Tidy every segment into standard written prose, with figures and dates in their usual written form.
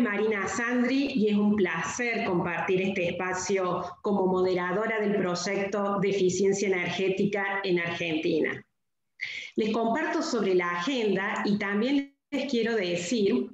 Marina Sandri y es un placer compartir este espacio como moderadora del proyecto de eficiencia energética en Argentina. Les comparto sobre la agenda y también les quiero decir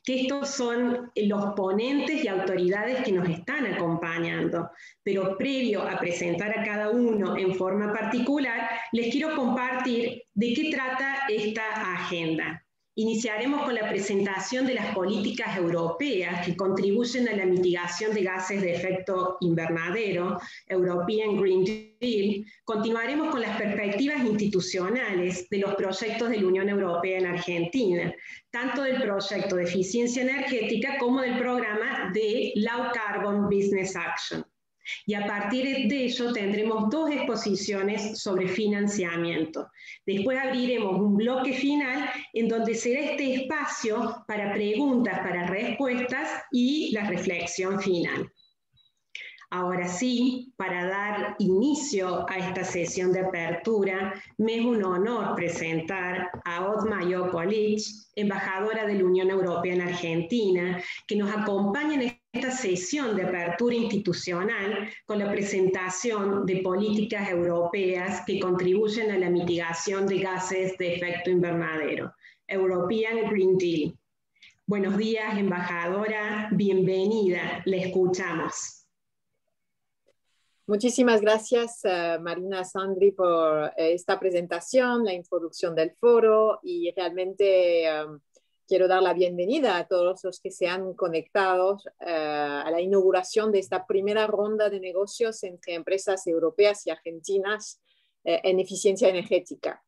que estos son los ponentes y autoridades que nos están acompañando, pero previo a presentar a cada uno en forma particular, les quiero compartir de qué trata esta agenda. Iniciaremos con la presentación de las políticas europeas que contribuyen a la mitigación de gases de efecto invernadero, European Green Deal. Continuaremos con las perspectivas institucionales de los proyectos de la Unión Europea en Argentina, tanto del proyecto de eficiencia energética como del programa de Low Carbon Business Action. Y a partir de ello tendremos dos exposiciones sobre financiamiento. Después abriremos un bloque final en donde será este espacio para preguntas, para respuestas y la reflexión final. Ahora sí, para dar inicio a esta sesión de apertura, me es un honor presentar a Otma Jokolic, embajadora de la Unión Europea en Argentina, que nos acompaña en esta sesión de apertura institucional con la presentación de políticas europeas que contribuyen a la mitigación de gases de efecto invernadero, European Green Deal. Buenos días, embajadora, bienvenida, la escuchamos. Muchísimas gracias, Marina Sandri, por esta presentación, la introducción del foro y realmente quiero dar la bienvenida a todos los que se han conectado a la inauguración de esta primera ronda de negocios entre empresas europeas y argentinas en eficiencia energética.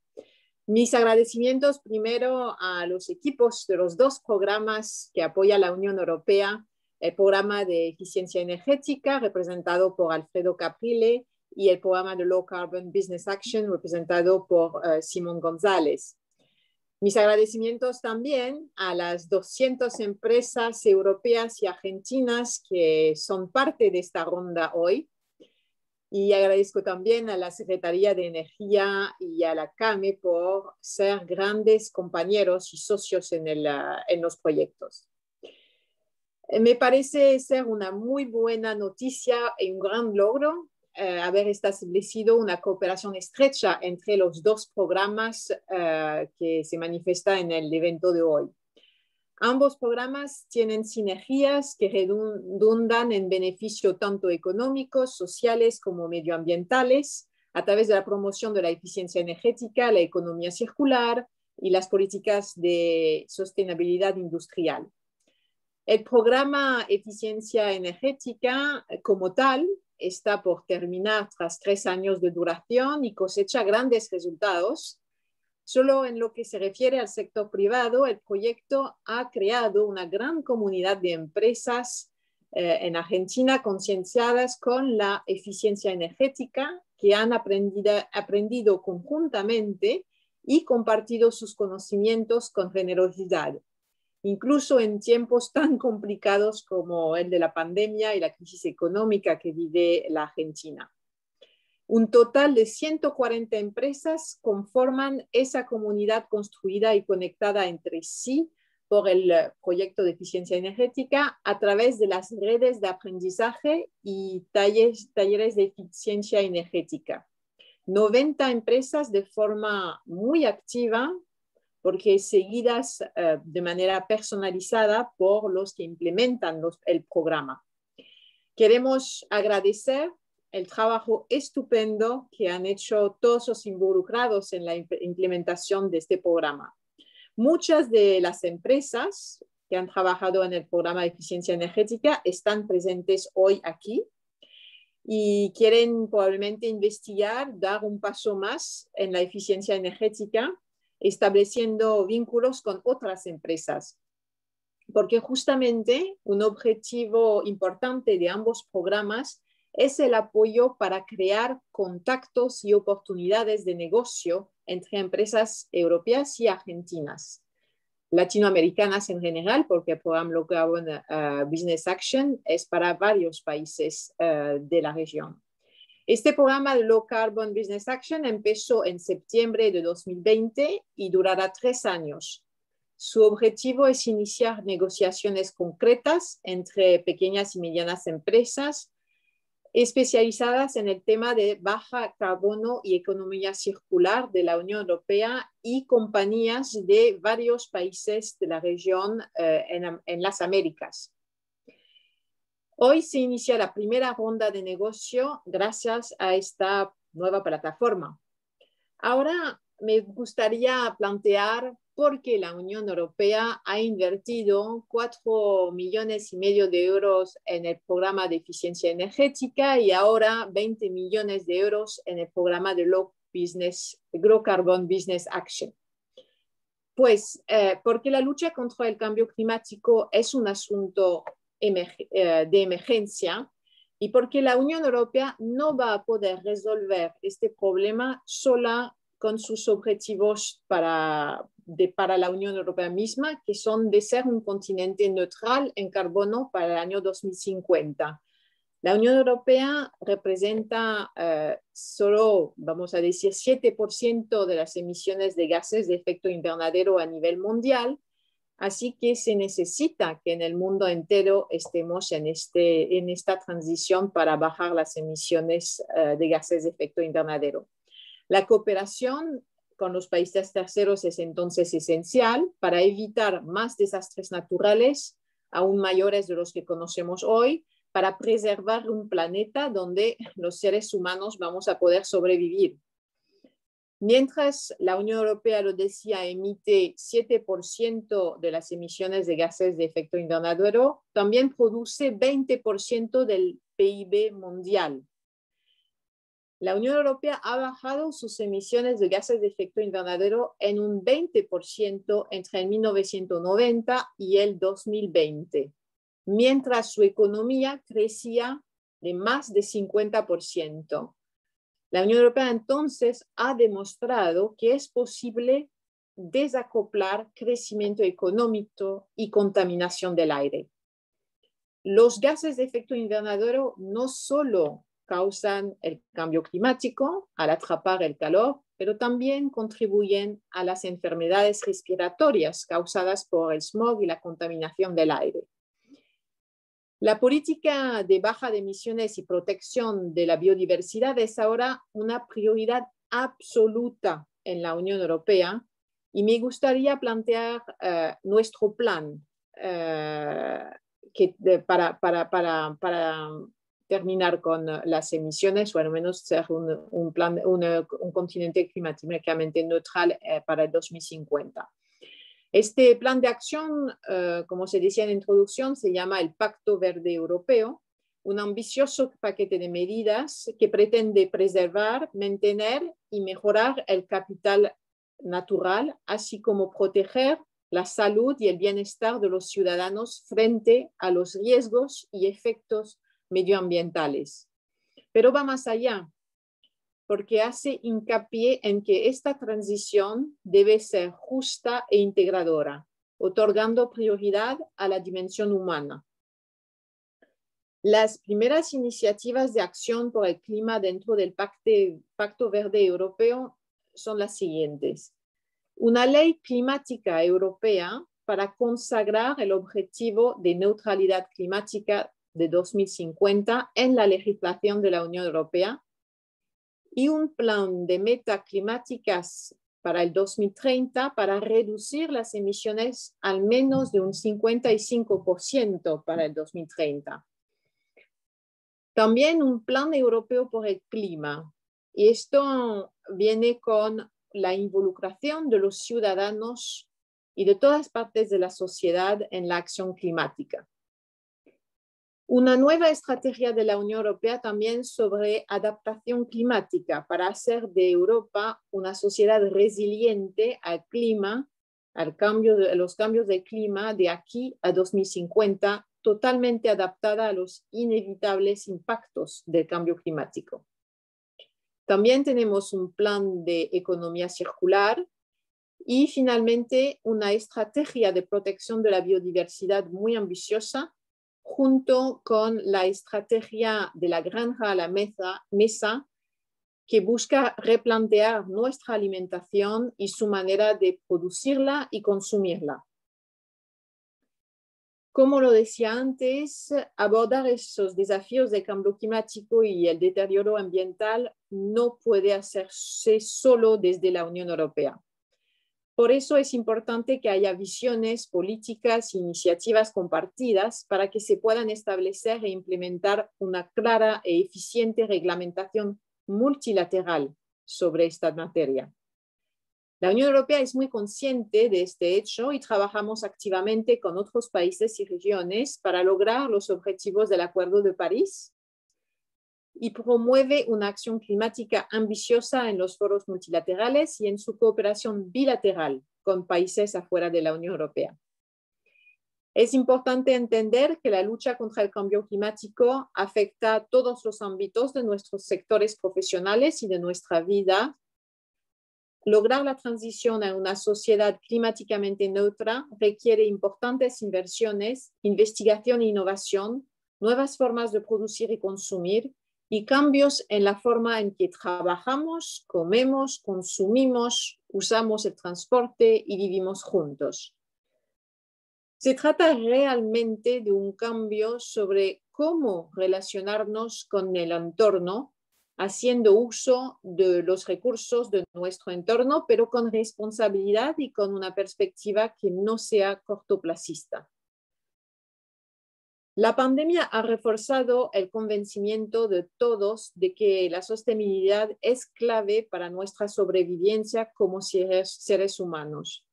Mis agradecimientos primero a los equipos de los dos programas que apoya la Unión Europea, el programa de eficiencia energética representado por Alfredo Caprile y el programa de Low Carbon Business Action representado por Simón González. Mis agradecimientos también a las 200 empresas europeas y argentinas que son parte de esta ronda hoy. Y agradezco también a la Secretaría de Energía y a la CAME por ser grandes compañeros y socios en los proyectos. Me parece ser una muy buena noticia y un gran logro haber establecido una cooperación estrecha entre los dos programas que se manifiesta en el evento de hoy. Ambos programas tienen sinergias que redundan en beneficio tanto económicos, sociales como medioambientales a través de la promoción de la eficiencia energética, la economía circular y las políticas de sostenibilidad industrial. El programa Eficiencia Energética como tal está por terminar tras 3 años de duración y cosecha grandes resultados. Solo en lo que se refiere al sector privado, el proyecto ha creado una gran comunidad de empresas en Argentina concienciadas con la eficiencia energética que han aprendido conjuntamente y compartido sus conocimientos con generosidad, incluso en tiempos tan complicados como el de la pandemia y la crisis económica que vive la Argentina. Un total de 140 empresas conforman esa comunidad construida y conectada entre sí por el proyecto de eficiencia energética a través de las redes de aprendizaje y talleres de eficiencia energética. 90 empresas de forma muy activa, porque seguidas de manera personalizada por los que implementan el programa. Queremos agradecer el trabajo estupendo que han hecho todos los involucrados en la implementación de este programa. Muchas de las empresas que han trabajado en el programa de eficiencia energética están presentes hoy aquí y quieren probablemente investigar, dar un paso más en la eficiencia energética, estableciendo vínculos con otras empresas. Porque justamente un objetivo importante de ambos programas es el apoyo para crear contactos y oportunidades de negocio entre empresas europeas y argentinas, latinoamericanas en general, porque el programa Low Carbon Business Action es para varios países de la región. Este programa de Low Carbon Business Action empezó en septiembre de 2020 y durará 3 años. Su objetivo es iniciar negociaciones concretas entre pequeñas y medianas empresas especializadas en el tema de baja carbono y economía circular de la Unión Europea y compañías de varios países de la región en las Américas. Hoy se inicia la primera ronda de negocio gracias a esta nueva plataforma. Ahora me gustaría plantear por qué la Unión Europea ha invertido 4,5 millones de euros en el programa de eficiencia energética y ahora 20 millones de euros en el programa de Low Carbon Business Action. Pues porque la lucha contra el cambio climático es un asunto de emergencia y porque la Unión Europea no va a poder resolver este problema sola con sus objetivos para la Unión Europea misma, que son de ser un continente neutral en carbono para el año 2050. La Unión Europea representa solo, vamos a decir, 7% de las emisiones de gases de efecto invernadero a nivel mundial, así que se necesita que en el mundo entero estemos en esta transición para bajar las emisiones de gases de efecto invernadero. La cooperación con los países terceros es entonces esencial para evitar más desastres naturales, aún mayores de los que conocemos hoy, para preservar un planeta donde los seres humanos vamos a poder sobrevivir. Mientras la Unión Europea, lo decía, emite 7% de las emisiones de gases de efecto invernadero, también produce 20% del PIB mundial. La Unión Europea ha bajado sus emisiones de gases de efecto invernadero en un 20% entre el 1990 y el 2020, mientras su economía crecía de más de 50%. La Unión Europea entonces ha demostrado que es posible desacoplar crecimiento económico y contaminación del aire. Los gases de efecto invernadero no solo causan el cambio climático al atrapar el calor, pero también contribuyen a las enfermedades respiratorias causadas por el smog y la contaminación del aire. La política de baja de emisiones y protección de la biodiversidad es ahora una prioridad absoluta en la Unión Europea y me gustaría plantear nuestro plan para terminar con las emisiones o al menos ser un continente climáticamente neutral para el 2050. Este plan de acción, como se decía en la introducción, se llama el Pacto Verde Europeo, un ambicioso paquete de medidas que pretende preservar, mantener y mejorar el capital natural, así como proteger la salud y el bienestar de los ciudadanos frente a los riesgos y efectos medioambientales. Pero va más allá, porque hace hincapié en que esta transición debe ser justa e integradora, otorgando prioridad a la dimensión humana. Las primeras iniciativas de acción por el clima dentro del Pacto Verde Europeo son las siguientes. Una ley climática europea para consagrar el objetivo de neutralidad climática de 2050 en la legislación de la Unión Europea, y un plan de metas climáticas para el 2030 para reducir las emisiones al menos de un 55% para el 2030. También un plan europeo por el clima. Y esto viene con la involucración de los ciudadanos y de todas partes de la sociedad en la acción climática. Una nueva estrategia de la Unión Europea también sobre adaptación climática para hacer de Europa una sociedad resiliente al clima, los cambios del clima de aquí a 2050, totalmente adaptada a los inevitables impactos del cambio climático. También tenemos un plan de economía circular y finalmente una estrategia de protección de la biodiversidad muy ambiciosa, junto con la estrategia de la granja a la mesa, que busca replantear nuestra alimentación y su manera de producirla y consumirla. Como lo decía antes, abordar esos desafíos del cambio climático y el deterioro ambiental no puede hacerse solo desde la Unión Europea. Por eso es importante que haya visiones, políticas e iniciativas compartidas para que se puedan establecer e implementar una clara e eficiente reglamentación multilateral sobre esta materia. La Unión Europea es muy consciente de este hecho y trabajamos activamente con otros países y regiones para lograr los objetivos del Acuerdo de París y promueve una acción climática ambiciosa en los foros multilaterales y en su cooperación bilateral con países afuera de la Unión Europea. Es importante entender que la lucha contra el cambio climático afecta a todos los ámbitos de nuestros sectores profesionales y de nuestra vida. Lograr la transición a una sociedad climáticamente neutra requiere importantes inversiones, investigación e innovación, nuevas formas de producir y consumir, y cambios en la forma en que trabajamos, comemos, consumimos, usamos el transporte y vivimos juntos. Se trata realmente de un cambio sobre cómo relacionarnos con el entorno, haciendo uso de los recursos de nuestro entorno, pero con responsabilidad y con una perspectiva que no sea cortoplacista. La pandemia ha reforzado el convencimiento de todos de que la sostenibilidad es clave para nuestra sobrevivencia como seres humanos.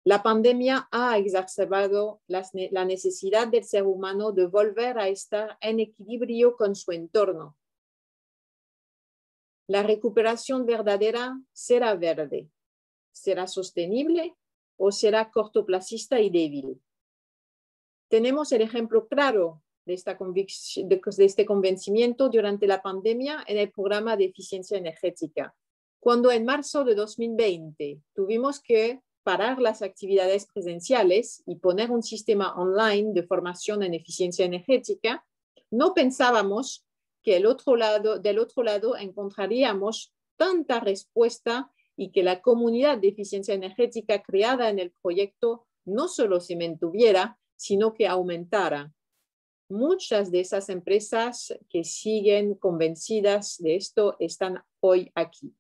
La pandemia ha exacerbado la necesidad del ser humano de volver a estar en equilibrio con su entorno. La recuperación verdadera será verde, será sostenible o será cortoplacista y débil. Tenemos el ejemplo claro de este convencimiento durante la pandemia en el programa de eficiencia energética, cuando en marzo de 2020 tuvimos que parar las actividades presenciales y poner un sistema online de formación en eficiencia energética. No pensábamos que del otro lado encontraríamos tanta respuesta y que la comunidad de eficiencia energética creada en el proyecto no solo se mantuviera, sino que aumentara. Muchas de esas empresas que siguen convencidas de esto están hoy aquí.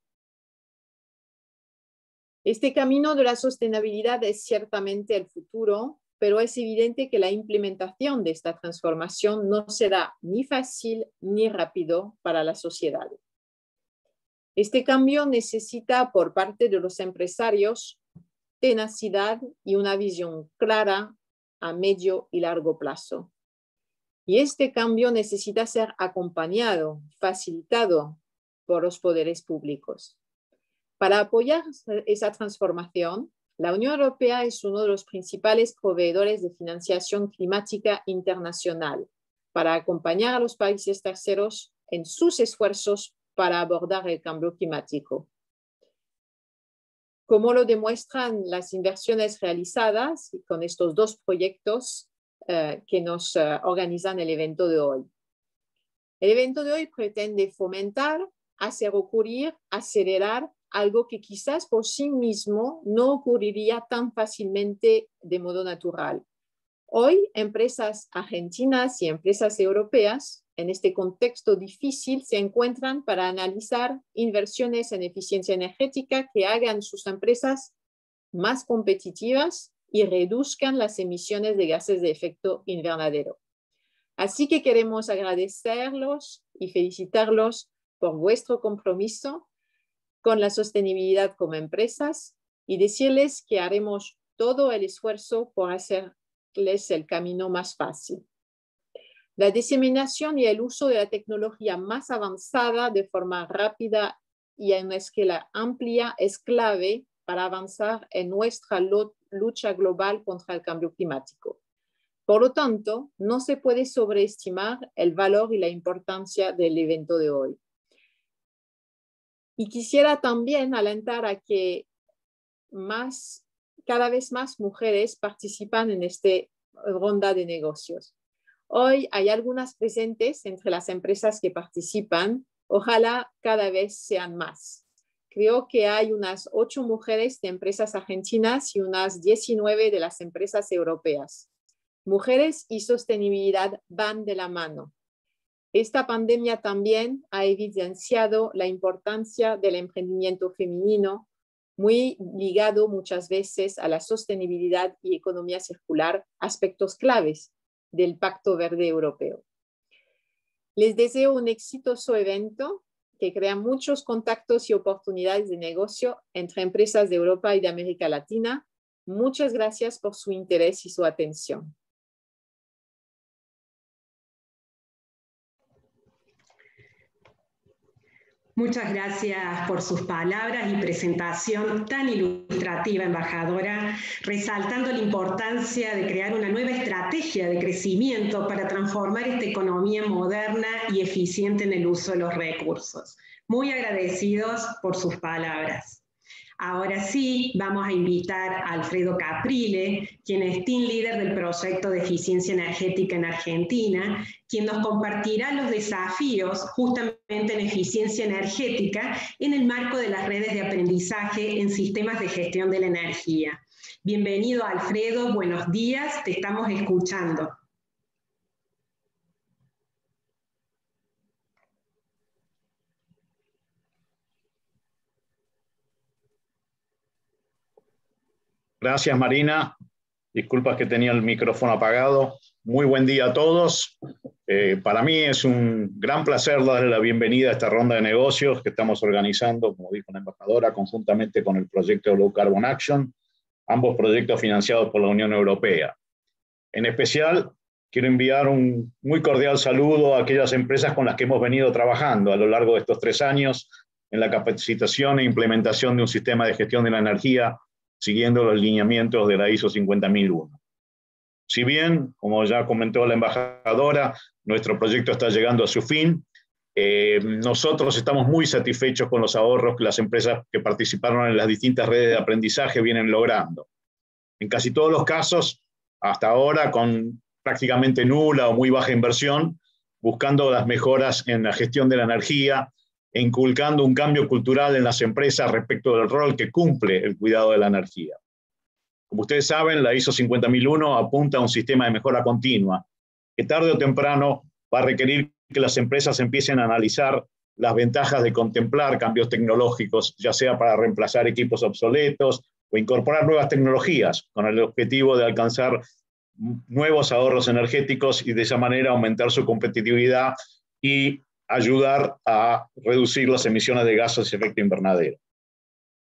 Este camino de la sostenibilidad es ciertamente el futuro, pero es evidente que la implementación de esta transformación no será ni fácil ni rápido para la sociedad. Este cambio necesita por parte de los empresarios tenacidad y una visión clara a medio y largo plazo. Y este cambio necesita ser acompañado, facilitado por los poderes públicos. Para apoyar esa transformación, la Unión Europea es uno de los principales proveedores de financiación climática internacional para acompañar a los países terceros en sus esfuerzos para abordar el cambio climático. Como lo demuestran las inversiones realizadas con estos dos proyectos que nos organizan el evento de hoy. El evento de hoy pretende fomentar, hacer ocurrir, acelerar algo que quizás por sí mismo no ocurriría tan fácilmente de modo natural. Hoy, empresas argentinas y empresas europeas en este contexto difícil se encuentran para analizar inversiones en eficiencia energética que hagan sus empresas más competitivas y reduzcan las emisiones de gases de efecto invernadero. Así que queremos agradecerlos y felicitarlos por vuestro compromiso con la sostenibilidad como empresas y decirles que haremos todo el esfuerzo por hacerles el camino más fácil. La diseminación y el uso de la tecnología más avanzada de forma rápida y a una escala amplia es clave para avanzar en nuestra lucha global contra el cambio climático. Por lo tanto, no se puede sobreestimar el valor y la importancia del evento de hoy. Y quisiera también alentar a que cada vez más mujeres participan en esta ronda de negocios. Hoy hay algunas presentes entre las empresas que participan. Ojalá cada vez sean más. Creo que hay unas 8 mujeres de empresas argentinas y unas 19 de las empresas europeas. Mujeres y sostenibilidad van de la mano. Esta pandemia también ha evidenciado la importancia del emprendimiento femenino, muy ligado muchas veces a la sostenibilidad y economía circular, aspectos claves del Pacto Verde Europeo. Les deseo un exitoso evento que crea muchos contactos y oportunidades de negocio entre empresas de Europa y de América Latina. Muchas gracias por su interés y su atención. Muchas gracias por sus palabras y presentación tan ilustrativa, embajadora, resaltando la importancia de crear una nueva estrategia de crecimiento para transformar esta economía moderna y eficiente en el uso de los recursos. Muy agradecidos por sus palabras. Ahora sí, vamos a invitar a Alfredo Caprile, quien es Team Leader del Proyecto de Eficiencia Energética en Argentina, quien nos compartirá los desafíos justamente en eficiencia energética en el marco de las redes de aprendizaje en sistemas de gestión de la energía. Bienvenido, Alfredo, buenos días, te estamos escuchando. Gracias, Marina. Disculpas que tenía el micrófono apagado. Muy buen día a todos. Para mí es un gran placer darle la bienvenida a esta ronda de negocios que estamos organizando, como dijo la embajadora, conjuntamente con el proyecto Low Carbon Action, ambos proyectos financiados por la Unión Europea. En especial, quiero enviar un muy cordial saludo a aquellas empresas con las que hemos venido trabajando a lo largo de estos 3 años en la capacitación e implementación de un sistema de gestión de la energía siguiendo los lineamientos de la ISO 50001. Si bien, como ya comentó la embajadora, nuestro proyecto está llegando a su fin, nosotros estamos muy satisfechos con los ahorros que las empresas que participaron en las distintas redes de aprendizaje vienen logrando. En casi todos los casos, hasta ahora, con prácticamente nula o muy baja inversión, buscando las mejoras en la gestión de la energía, e inculcando un cambio cultural en las empresas respecto del rol que cumple el cuidado de la energía. Como ustedes saben, la ISO 50001 apunta a un sistema de mejora continua, que tarde o temprano va a requerir que las empresas empiecen a analizar las ventajas de contemplar cambios tecnológicos, ya sea para reemplazar equipos obsoletos o incorporar nuevas tecnologías, con el objetivo de alcanzar nuevos ahorros energéticos y de esa manera aumentar su competitividad y ayudar a reducir las emisiones de gases de efecto invernadero.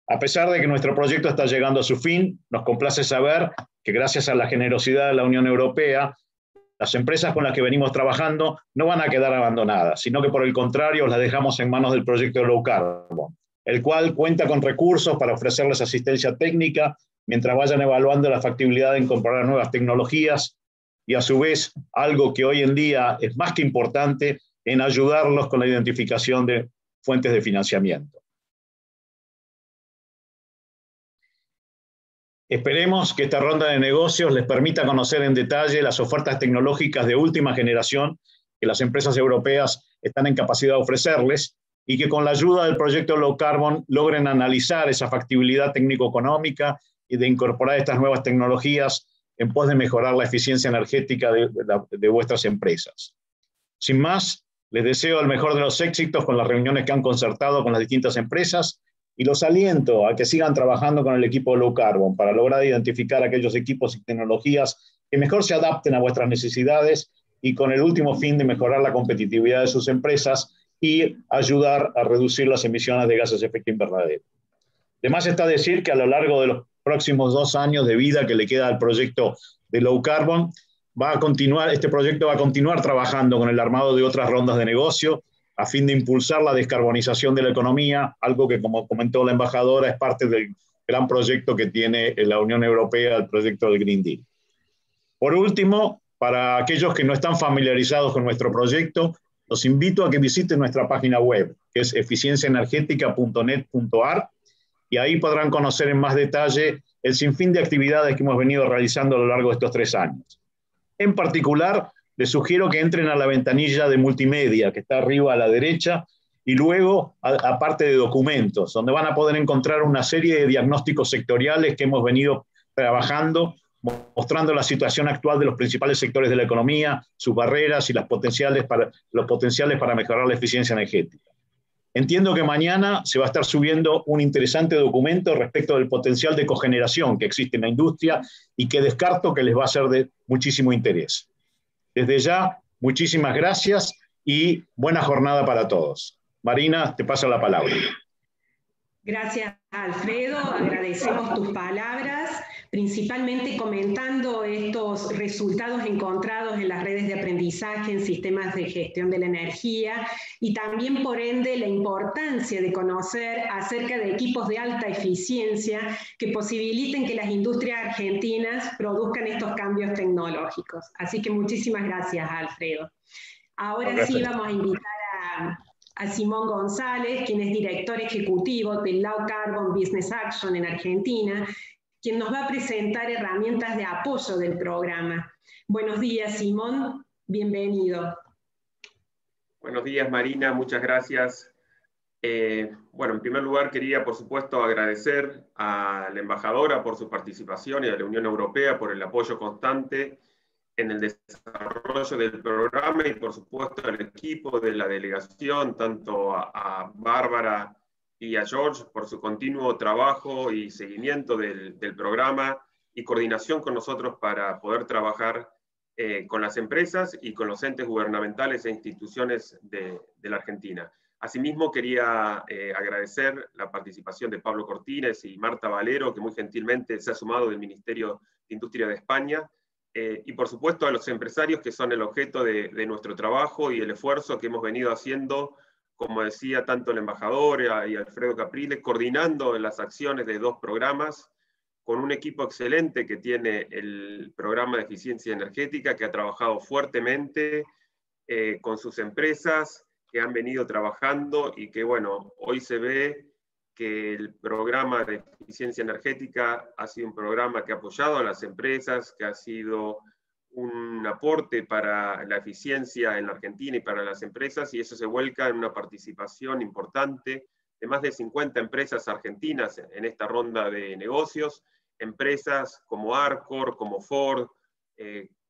A pesar de que nuestro proyecto está llegando a su fin, nos complace saber que gracias a la generosidad de la Unión Europea, las empresas con las que venimos trabajando no van a quedar abandonadas, sino que por el contrario las dejamos en manos del proyecto Low Carbon, el cual cuenta con recursos para ofrecerles asistencia técnica mientras vayan evaluando la factibilidad de incorporar nuevas tecnologías y a su vez algo que hoy en día es más que importante, en ayudarlos con la identificación de fuentes de financiamiento. Esperemos que esta ronda de negocios les permita conocer en detalle las ofertas tecnológicas de última generación que las empresas europeas están en capacidad de ofrecerles y que con la ayuda del proyecto Low Carbon logren analizar esa factibilidad técnico-económica y de incorporar estas nuevas tecnologías en pos de mejorar la eficiencia energética de vuestras empresas. Sin más, les deseo el mejor de los éxitos con las reuniones que han concertado con las distintas empresas y los aliento a que sigan trabajando con el equipo Low Carbon para lograr identificar aquellos equipos y tecnologías que mejor se adapten a vuestras necesidades y con el último fin de mejorar la competitividad de sus empresas y ayudar a reducir las emisiones de gases de efecto invernadero. Además está decir que a lo largo de los próximos 2 años de vida que le queda al proyecto de Low Carbon, este proyecto va a continuar trabajando con el armado de otras rondas de negocio a fin de impulsar la descarbonización de la economía, algo que, como comentó la embajadora, es parte del gran proyecto que tiene la Unión Europea, el proyecto del Green Deal. Por último, para aquellos que no están familiarizados con nuestro proyecto, los invito a que visiten nuestra página web, que es eficienciaenergetica.net.ar, y ahí podrán conocer en más detalle el sinfín de actividades que hemos venido realizando a lo largo de estos 3 años. En particular, les sugiero que entren a la ventanilla de multimedia que está arriba a la derecha y luego a parte de documentos, donde van a poder encontrar una serie de diagnósticos sectoriales que hemos venido trabajando, mostrando la situación actual de los principales sectores de la economía, sus barreras y los potenciales para mejorar la eficiencia energética. Entiendo que mañana se va a estar subiendo un interesante documento respecto del potencial de cogeneración que existe en la industria y que descarto que les va a ser de muchísimo interés. Desde ya, muchísimas gracias y buena jornada para todos. Marina, te paso la palabra. Gracias, Alfredo. Agradecemos tus palabras, principalmente comentando estos resultados encontrados en las redes de aprendizaje en sistemas de gestión de la energía y también, por ende, la importancia de conocer acerca de equipos de alta eficiencia que posibiliten que las industrias argentinas produzcan estos cambios tecnológicos. Así que muchísimas gracias, Alfredo. Ahora sí vamos a invitar a Simón González, quien es director ejecutivo del Low Carbon Business Action en Argentina, quien nos va a presentar herramientas de apoyo del programa. Buenos días, Simón, bienvenido. Buenos días, Marina, muchas gracias. Bueno, en primer lugar quería, por supuesto, agradecer a la embajadora por su participación y a la Unión Europea por el apoyo constante en el desarrollo del programa y, por supuesto, al equipo de la delegación, tanto a Bárbara y a George, por su continuo trabajo y seguimiento del programa y coordinación con nosotros para poder trabajar con las empresas y con los entes gubernamentales e instituciones de la Argentina. Asimismo, quería agradecer la participación de Pablo Cortines y Marta Valero, que muy gentilmente se ha sumado del Ministerio de Industria de España, y por supuesto a los empresarios que son el objeto de nuestro trabajo y el esfuerzo que hemos venido haciendo, como decía tanto el embajador y Alfredo Capriles, coordinando las acciones de dos programas, con un equipo excelente que tiene el programa de eficiencia energética, que ha trabajado fuertemente con sus empresas, que han venido trabajando y que, bueno, hoy se ve que el programa de eficiencia energética ha sido un programa que ha apoyado a las empresas, que ha sido un aporte para la eficiencia en la Argentina y para las empresas, y eso se vuelca en una participación importante de más de 50 empresas argentinas en esta ronda de negocios, empresas como Arcor, como Ford,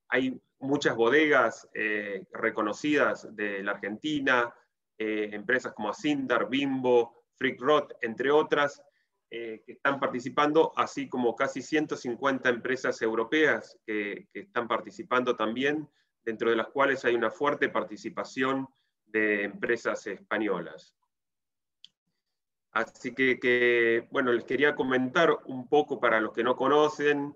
hay muchas bodegas reconocidas de la Argentina, empresas como Asindar, Bimbo, Frick Roth, entre otras, que están participando, así como casi 150 empresas europeas que están participando también, dentro de las cuales hay una fuerte participación de empresas españolas. Así que bueno, les quería comentar un poco para los que no conocen,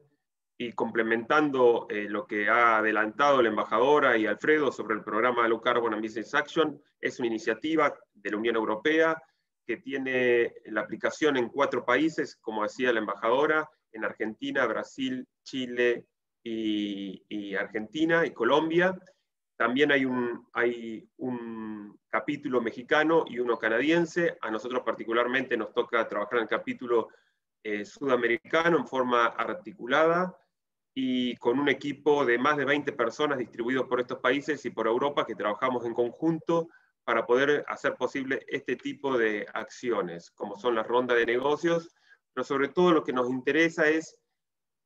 y complementando lo que ha adelantado la embajadora y Alfredo sobre el programa Low Carbon and Business Action. Es una iniciativa de la Unión Europea que tiene la aplicación en 4 países, como decía la embajadora, en Argentina, Brasil, Chile y Argentina y Colombia. También hay un capítulo mexicano y uno canadiense. A nosotros particularmente nos toca trabajar en el capítulo sudamericano en forma articulada y con un equipo de más de 20 personas distribuidos por estos países y por Europa, que trabajamos en conjunto para poder hacer posible este tipo de acciones, como son las rondas de negocios, pero sobre todo lo que nos interesa es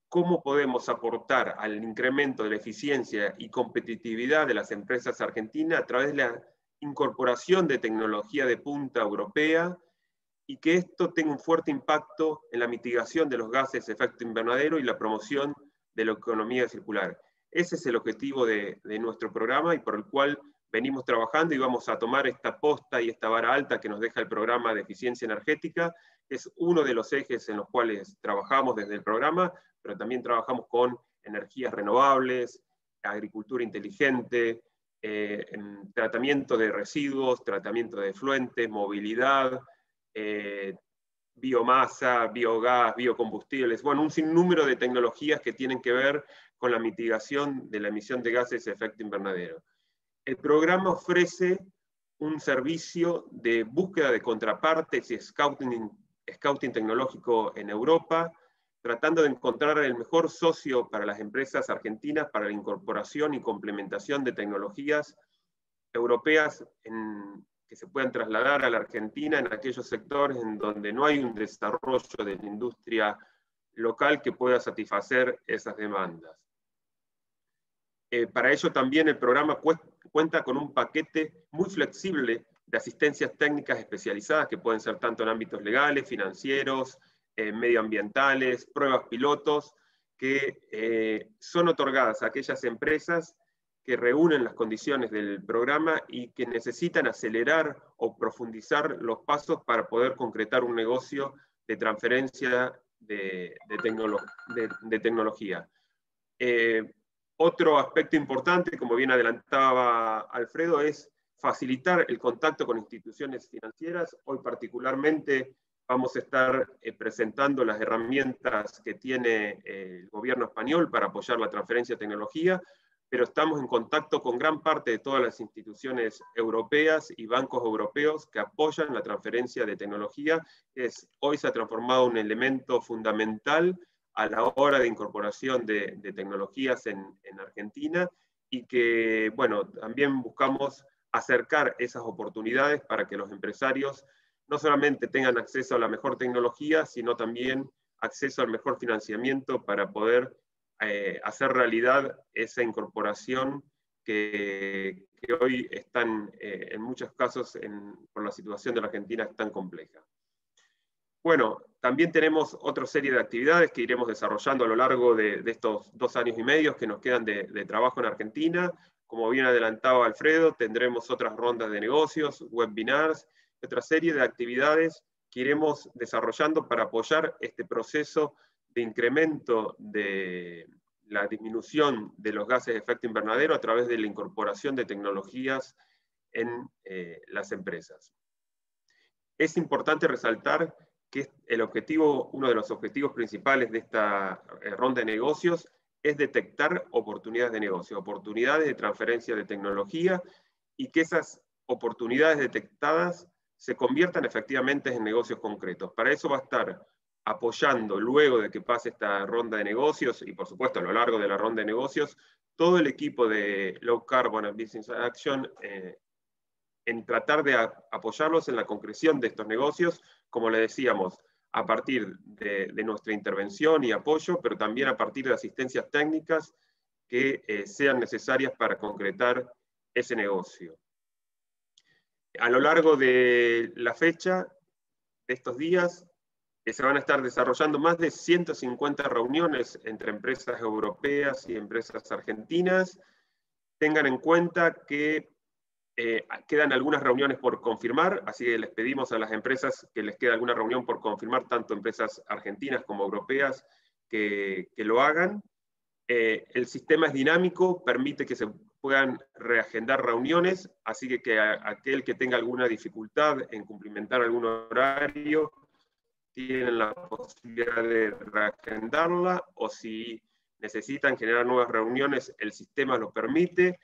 cómo podemos aportar al incremento de la eficiencia y competitividad de las empresas argentinas a través de la incorporación de tecnología de punta europea, y que esto tenga un fuerte impacto en la mitigación de los gases de efecto invernadero y la promoción de la economía circular. Ese es el objetivo de nuestro programa y por el cual venimos trabajando, y vamos a tomar esta posta y esta vara alta que nos deja el programa de eficiencia energética. Es uno de los ejes en los cuales trabajamos desde el programa, pero también trabajamos con energías renovables, agricultura inteligente, en tratamiento de residuos, tratamiento de efluentes, movilidad, biomasa, biogás, biocombustibles, bueno, un sinnúmero de tecnologías que tienen que ver con la mitigación de la emisión de gases de efecto invernadero. El programa ofrece un servicio de búsqueda de contrapartes y scouting tecnológico en Europa, tratando de encontrar el mejor socio para las empresas argentinas para la incorporación y complementación de tecnologías europeas que se puedan trasladar a la Argentina en aquellos sectores en donde no hay un desarrollo de la industria local que pueda satisfacer esas demandas. Para ello también el programa cuenta con un paquete muy flexible de asistencias técnicas especializadas que pueden ser tanto en ámbitos legales, financieros, medioambientales, pruebas pilotos, que son otorgadas a aquellas empresas que reúnen las condiciones del programa y que necesitan acelerar o profundizar los pasos para poder concretar un negocio de transferencia de tecnología. Otro aspecto importante, como bien adelantaba Alfredo, es facilitar el contacto con instituciones financieras. Hoy particularmente vamos a estar presentando las herramientas que tiene el gobierno español para apoyar la transferencia de tecnología, pero estamos en contacto con gran parte de todas las instituciones europeas y bancos europeos que apoyan la transferencia de tecnología, que hoy se ha transformado en un elemento fundamental a la hora de incorporación de tecnologías en Argentina, y que, bueno, también buscamos acercar esas oportunidades para que los empresarios no solamente tengan acceso a la mejor tecnología, sino también acceso al mejor financiamiento para poder hacer realidad esa incorporación que hoy están, en muchos casos, por la situación de la Argentina, es tan compleja. Bueno, también tenemos otra serie de actividades que iremos desarrollando a lo largo de estos 2 años y medio que nos quedan de trabajo en Argentina. Como bien adelantaba Alfredo, tendremos otras rondas de negocios, webinars, otra serie de actividades que iremos desarrollando para apoyar este proceso de incremento de la disminución de los gases de efecto invernadero a través de la incorporación de tecnologías en las empresas. Es importante resaltar que uno de los objetivos principales de esta ronda de negocios es detectar oportunidades de negocio, oportunidades de transferencia de tecnología, y que esas oportunidades detectadas se conviertan efectivamente en negocios concretos. Para eso va a estar apoyando, luego de que pase esta ronda de negocios, y por supuesto a lo largo de la ronda de negocios, todo el equipo de Low Carbon and Business Action en tratar de apoyarlos en la concreción de estos negocios, como le decíamos, a partir de nuestra intervención y apoyo, pero también a partir de asistencias técnicas que sean necesarias para concretar ese negocio. A lo largo de la fecha, de estos días, se van a estar desarrollando más de 150 reuniones entre empresas europeas y empresas argentinas. Tengan en cuenta que quedan algunas reuniones por confirmar, así que les pedimos a las empresas que les quede alguna reunión por confirmar, tanto empresas argentinas como europeas, que lo hagan. El sistema es dinámico, permite que se puedan reagendar reuniones, así que aquel que tenga alguna dificultad en cumplimentar algún horario, tienen la posibilidad de reagendarla, o si necesitan generar nuevas reuniones, el sistema lo permite.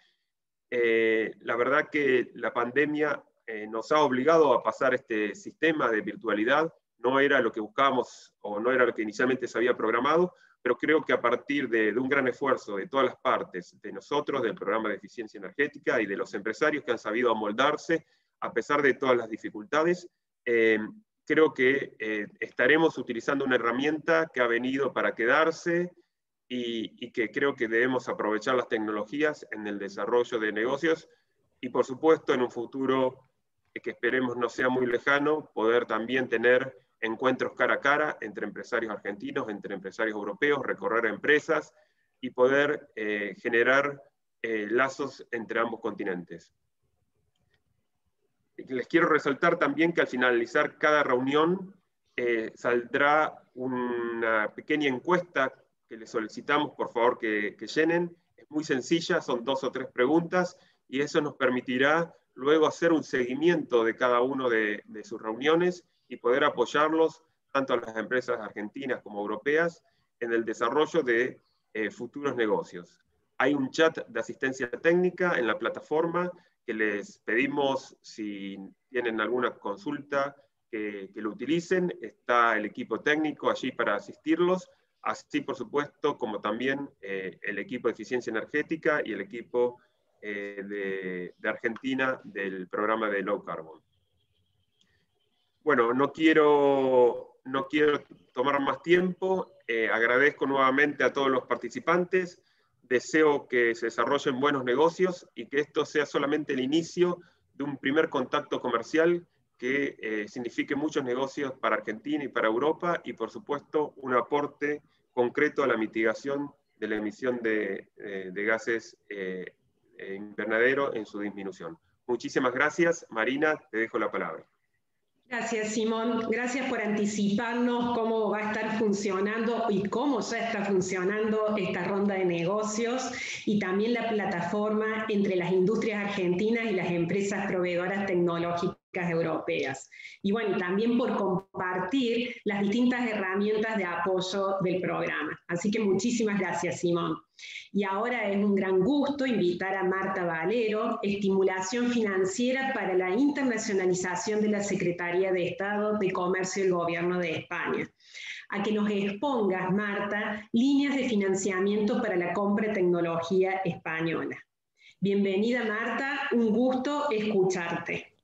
La verdad que la pandemia nos ha obligado a pasar este sistema de virtualidad. No era lo que buscábamos o no era lo que inicialmente se había programado, pero creo que a partir de un gran esfuerzo de todas las partes, de nosotros, del programa de eficiencia energética y de los empresarios que han sabido amoldarse a pesar de todas las dificultades, creo que estaremos utilizando una herramienta que ha venido para quedarse, y que creo que debemos aprovechar las tecnologías en el desarrollo de negocios, y por supuesto en un futuro que esperemos no sea muy lejano, poder también tener encuentros cara a cara entre empresarios argentinos, entre empresarios europeos, recorrer empresas y poder generar lazos entre ambos continentes. Les quiero resaltar también que al finalizar cada reunión saldrá una pequeña encuesta que les solicitamos por favor que llenen. Es muy sencilla, son 2 o 3 preguntas, y eso nos permitirá luego hacer un seguimiento de cada uno de sus reuniones y poder apoyarlos, tanto a las empresas argentinas como europeas, en el desarrollo de futuros negocios. Hay un chat de asistencia técnica en la plataforma que les pedimos, si tienen alguna consulta, que lo utilicen. Está el equipo técnico allí para asistirlos, así por supuesto como también el equipo de eficiencia energética y el equipo de Argentina del programa de Low Carbon. Bueno, no quiero tomar más tiempo. agradezco nuevamente a todos los participantes, deseo que se desarrollen buenos negocios y que esto sea solamente el inicio de un primer contacto comercial que signifique muchos negocios para Argentina y para Europa y por supuesto un aporte concreto a la mitigación de la emisión de gases invernadero en su disminución. Muchísimas gracias. Marina, te dejo la palabra. Gracias, Simón. Gracias por anticiparnos cómo va a estar funcionando y cómo ya está funcionando esta ronda de negocios y también la plataforma entre las industrias argentinas y las empresas proveedoras tecnológicas europeas. Y bueno, también por compartir las distintas herramientas de apoyo del programa. Así que muchísimas gracias, Simón. Y ahora es un gran gusto invitar a Marta Valero, Estimulación Financiera para la Internacionalización de la Secretaría de Estado de Comercio del Gobierno de España, a que nos expongas, Marta, líneas de financiamiento para la compra de tecnología española. Bienvenida, Marta, un gusto escucharte.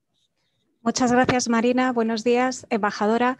Muchas gracias, Marina. Buenos días, embajadora.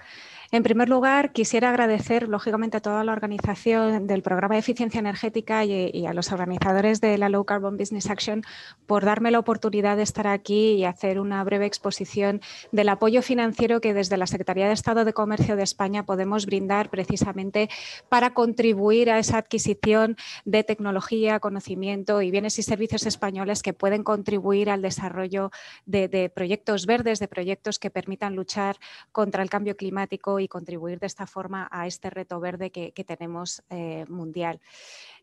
En primer lugar, quisiera agradecer, lógicamente, a toda la organización del Programa de Eficiencia Energética y a los organizadores de la Low Carbon Business Action por darme la oportunidad de estar aquí y hacer una breve exposición del apoyo financiero que desde la Secretaría de Estado de Comercio de España podemos brindar precisamente para contribuir a esa adquisición de tecnología, conocimiento y bienes y servicios españoles que pueden contribuir al desarrollo de proyectos verdes, de proyectos que permitan luchar contra el cambio climático y contribuir de esta forma a este reto verde que tenemos mundial.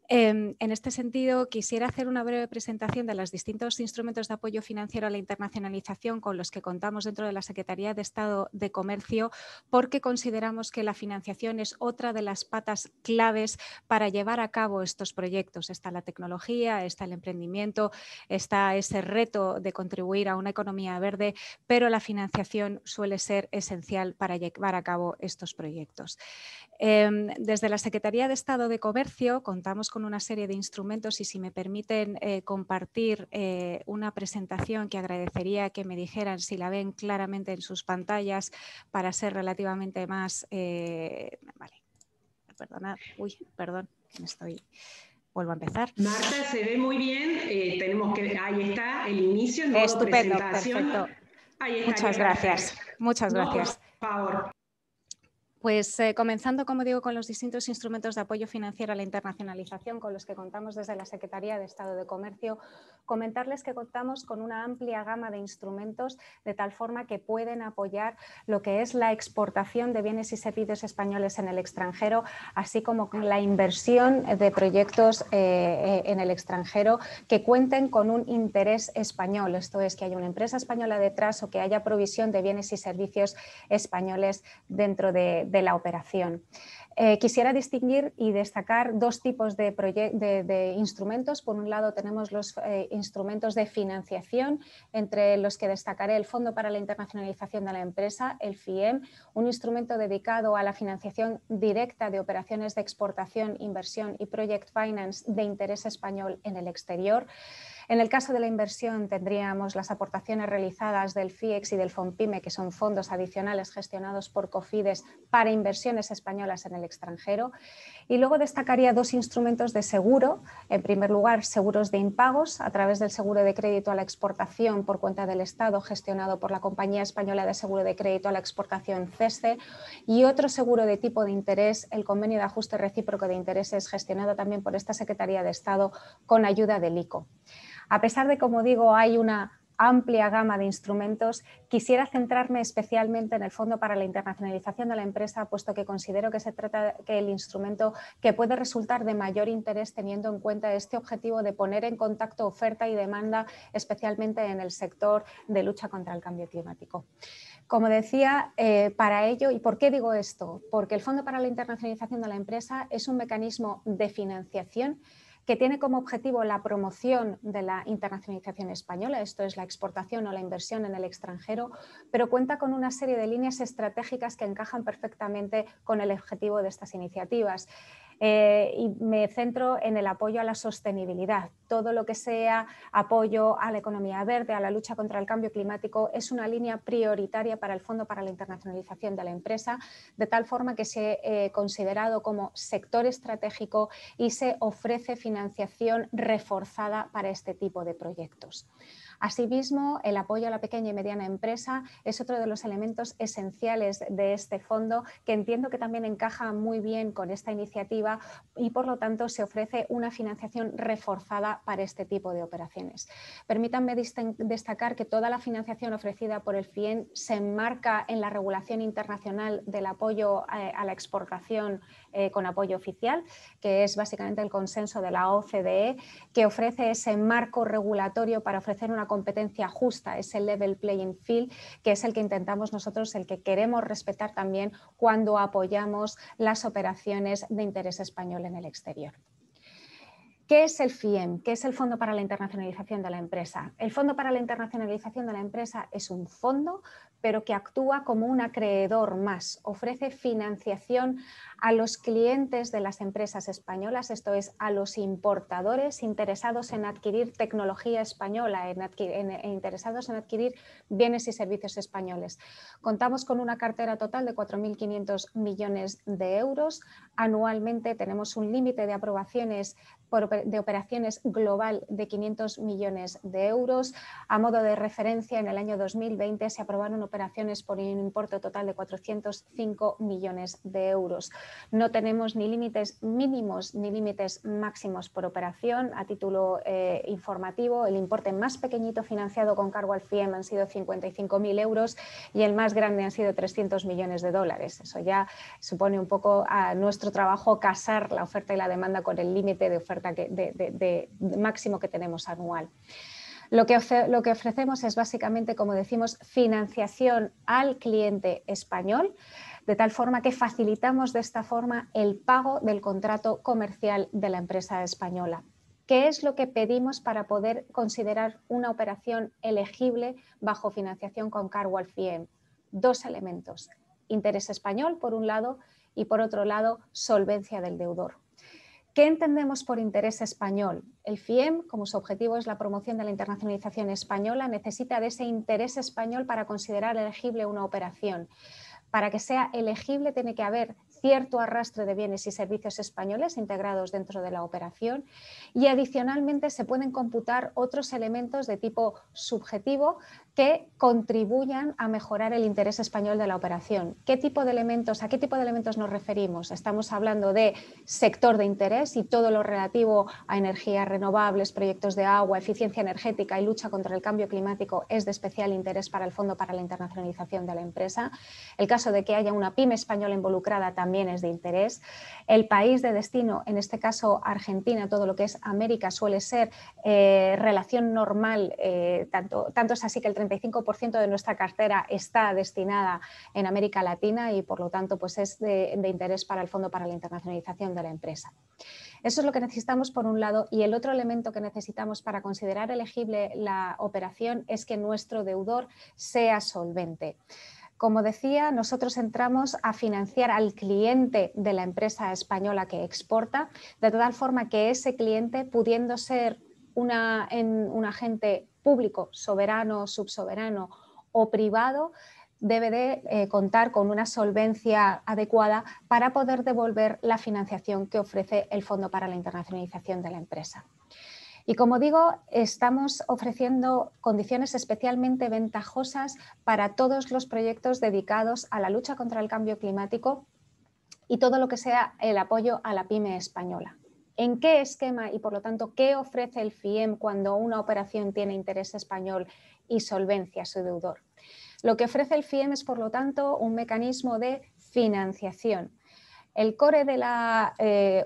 En este sentido, quisiera hacer una breve presentación de los distintos instrumentos de apoyo financiero a la internacionalización con los que contamos dentro de la Secretaría de Estado de Comercio, porque consideramos que la financiación es otra de las patas claves para llevar a cabo estos proyectos. Está la tecnología, está el emprendimiento, está ese reto de contribuir a una economía verde, pero la financiación suele ser esencial para llevar a cabo estos proyectos. Desde la Secretaría de Estado de Comercio contamos con una serie de instrumentos y si me permiten compartir una presentación que agradecería que me dijeran si la ven claramente en sus pantallas para ser relativamente más... vale, perdonad, perdón, vuelvo a empezar. Marta, se ve muy bien, ahí está el inicio, modo estupendo, presentación. Perfecto. Ahí está, muchas gracias, muchas gracias. Por favor. Pues comenzando, como digo, con los distintos instrumentos de apoyo financiero a la internacionalización con los que contamos desde la Secretaría de Estado de Comercio, comentarles que contamos con una amplia gama de instrumentos de tal forma que pueden apoyar lo que es la exportación de bienes y servicios españoles en el extranjero, así como la inversión de proyectos en el extranjero que cuenten con un interés español, esto es, que haya una empresa española detrás o que haya provisión de bienes y servicios españoles dentro de la operación. Quisiera distinguir y destacar dos tipos de instrumentos. Por un lado tenemos los instrumentos de financiación, entre los que destacaré el Fondo para la Internacionalización de la Empresa, el FIEM, un instrumento dedicado a la financiación directa de operaciones de exportación, inversión y project finance de interés español en el exterior. En el caso de la inversión tendríamos las aportaciones realizadas del FIEX y del FONPYME, que son fondos adicionales gestionados por Cofides para inversiones españolas en el extranjero. Y luego destacaría dos instrumentos de seguro. En primer lugar, seguros de impagos a través del seguro de crédito a la exportación por cuenta del Estado gestionado por la Compañía Española de Seguro de Crédito a la Exportación CESCE y otro seguro de tipo de interés, el Convenio de Ajuste Recíproco de Intereses gestionado también por esta Secretaría de Estado con ayuda del ICO. A pesar de, como digo, hay una amplia gama de instrumentos, quisiera centrarme especialmente en el Fondo para la Internacionalización de la Empresa, puesto que considero que se trata del instrumento que puede resultar de mayor interés teniendo en cuenta este objetivo de poner en contacto oferta y demanda, especialmente en el sector de lucha contra el cambio climático. Como decía, para ello, ¿y por qué digo esto? Porque el Fondo para la Internacionalización de la Empresa es un mecanismo de financiación que tiene como objetivo la promoción de la internacionalización española, esto es la exportación o la inversión en el extranjero, pero cuenta con una serie de líneas estratégicas que encajan perfectamente con el objetivo de estas iniciativas. y me centro en el apoyo a la sostenibilidad. Todo lo que sea apoyo a la economía verde, a la lucha contra el cambio climático, es una línea prioritaria para el Fondo para la Internacionalización de la Empresa, de tal forma que se ha considerado como sector estratégico y se ofrece financiación reforzada para este tipo de proyectos. Asimismo, el apoyo a la pequeña y mediana empresa es otro de los elementos esenciales de este fondo, que entiendo que también encaja muy bien con esta iniciativa y, por lo tanto, se ofrece una financiación reforzada para este tipo de operaciones. Permítanme destacar que toda la financiación ofrecida por el FIEM se enmarca en la regulación internacional del apoyo a la exportación con apoyo oficial, que es básicamente el consenso de la OCDE, que ofrece ese marco regulatorio para ofrecer una competencia justa, ese level playing field, que es el que intentamos nosotros, el que queremos respetar también cuando apoyamos las operaciones de interés español en el exterior. ¿Qué es el FIEM? ¿Qué es el Fondo para la Internacionalización de la Empresa? El Fondo para la Internacionalización de la Empresa es un fondo, pero que actúa como un acreedor más. Ofrece financiación a los clientes de las empresas españolas, esto es, a los importadores interesados en adquirir tecnología española, interesados en adquirir bienes y servicios españoles. Contamos con una cartera total de 4.500 millones de euros. Anualmente tenemos un límite de aprobaciones de operaciones global de 500 millones de euros. A modo de referencia, en el año 2020 se aprobaron operaciones por un importe total de 405 millones de euros. No tenemos ni límites mínimos ni límites máximos por operación. A título informativo, el importe más pequeñito financiado con cargo al FIEM han sido 55.000 euros y el más grande han sido 300 millones de dólares. Eso ya supone un poco a nuestro trabajo casar la oferta y la demanda con el límite de oferta de máximo que tenemos anual. Lo que ofrecemos es básicamente, como decimos, financiación al cliente español, de tal forma que facilitamos de esta forma el pago del contrato comercial de la empresa española. ¿Qué es lo que pedimos para poder considerar una operación elegible bajo financiación con cargo al FIEM? Dos elementos: interés español, por un lado, y por otro lado, solvencia del deudor. ¿Qué entendemos por interés español? El FIEM, como su objetivo es la promoción de la internacionalización española, necesita de ese interés español para considerar elegible una operación. Para que sea elegible tiene que haber cierto arrastre de bienes y servicios españoles integrados dentro de la operación y adicionalmente se pueden computar otros elementos de tipo subjetivo que contribuyan a mejorar el interés español de la operación. ¿Qué tipo de elementos, a qué tipo de elementos nos referimos? Estamos hablando de sector de interés y todo lo relativo a energías renovables, proyectos de agua, eficiencia energética y lucha contra el cambio climático es de especial interés para el Fondo para la Internacionalización de la Empresa. El caso de que haya una pyme española involucrada también es de interés. El país de destino, en este caso Argentina, todo lo que es América suele ser relación normal, tanto es así que el 35% de nuestra cartera está destinada en América Latina y por lo tanto pues es de interés para el Fondo para la Internacionalización de la Empresa. Eso es lo que necesitamos por un lado, y el otro elemento que necesitamos para considerar elegible la operación es que nuestro deudor sea solvente. Como decía, nosotros entramos a financiar al cliente de la empresa española que exporta, de tal forma que ese cliente, pudiendo ser un agente público, soberano, subsoberano o privado, debe de contar con una solvencia adecuada para poder devolver la financiación que ofrece el Fondo para la Internacionalización de la Empresa. Y como digo, estamos ofreciendo condiciones especialmente ventajosas para todos los proyectos dedicados a la lucha contra el cambio climático y todo lo que sea el apoyo a la pyme española. ¿En qué esquema y por lo tanto qué ofrece el FIEM cuando una operación tiene interés español y solvencia a su deudor? Lo que ofrece el FIEM es por lo tanto un mecanismo de financiación. El core de la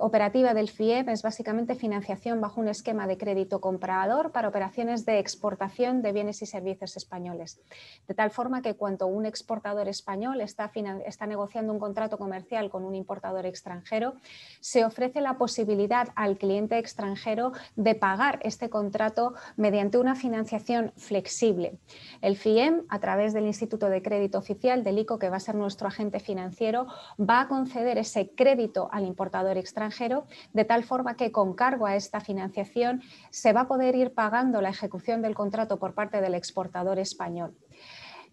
operativa del FIEM es básicamente financiación bajo un esquema de crédito comprador para operaciones de exportación de bienes y servicios españoles. De tal forma que cuando un exportador español está negociando un contrato comercial con un importador extranjero, se ofrece la posibilidad al cliente extranjero de pagar este contrato mediante una financiación flexible. El FIEM, a través del Instituto de Crédito Oficial del ICO, que va a ser nuestro agente financiero, va a conceder ese ese crédito al importador extranjero, de tal forma que con cargo a esta financiación se va a poder ir pagando la ejecución del contrato por parte del exportador español.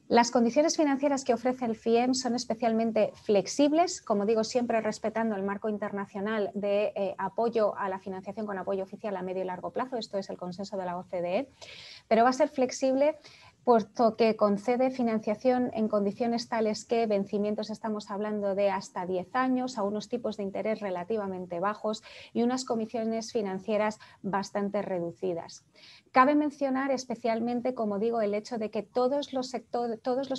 Las condiciones financieras que ofrece el FIEM son especialmente flexibles, como digo, siempre respetando el marco internacional de apoyo a la financiación con apoyo oficial a medio y largo plazo, esto es el consenso de la OCDE, pero va a ser flexible puesto que concede financiación en condiciones tales que vencimientos estamos hablando de hasta 10 años, a unos tipos de interés relativamente bajos y unas comisiones financieras bastante reducidas. Cabe mencionar especialmente, como digo, el hecho de que todos los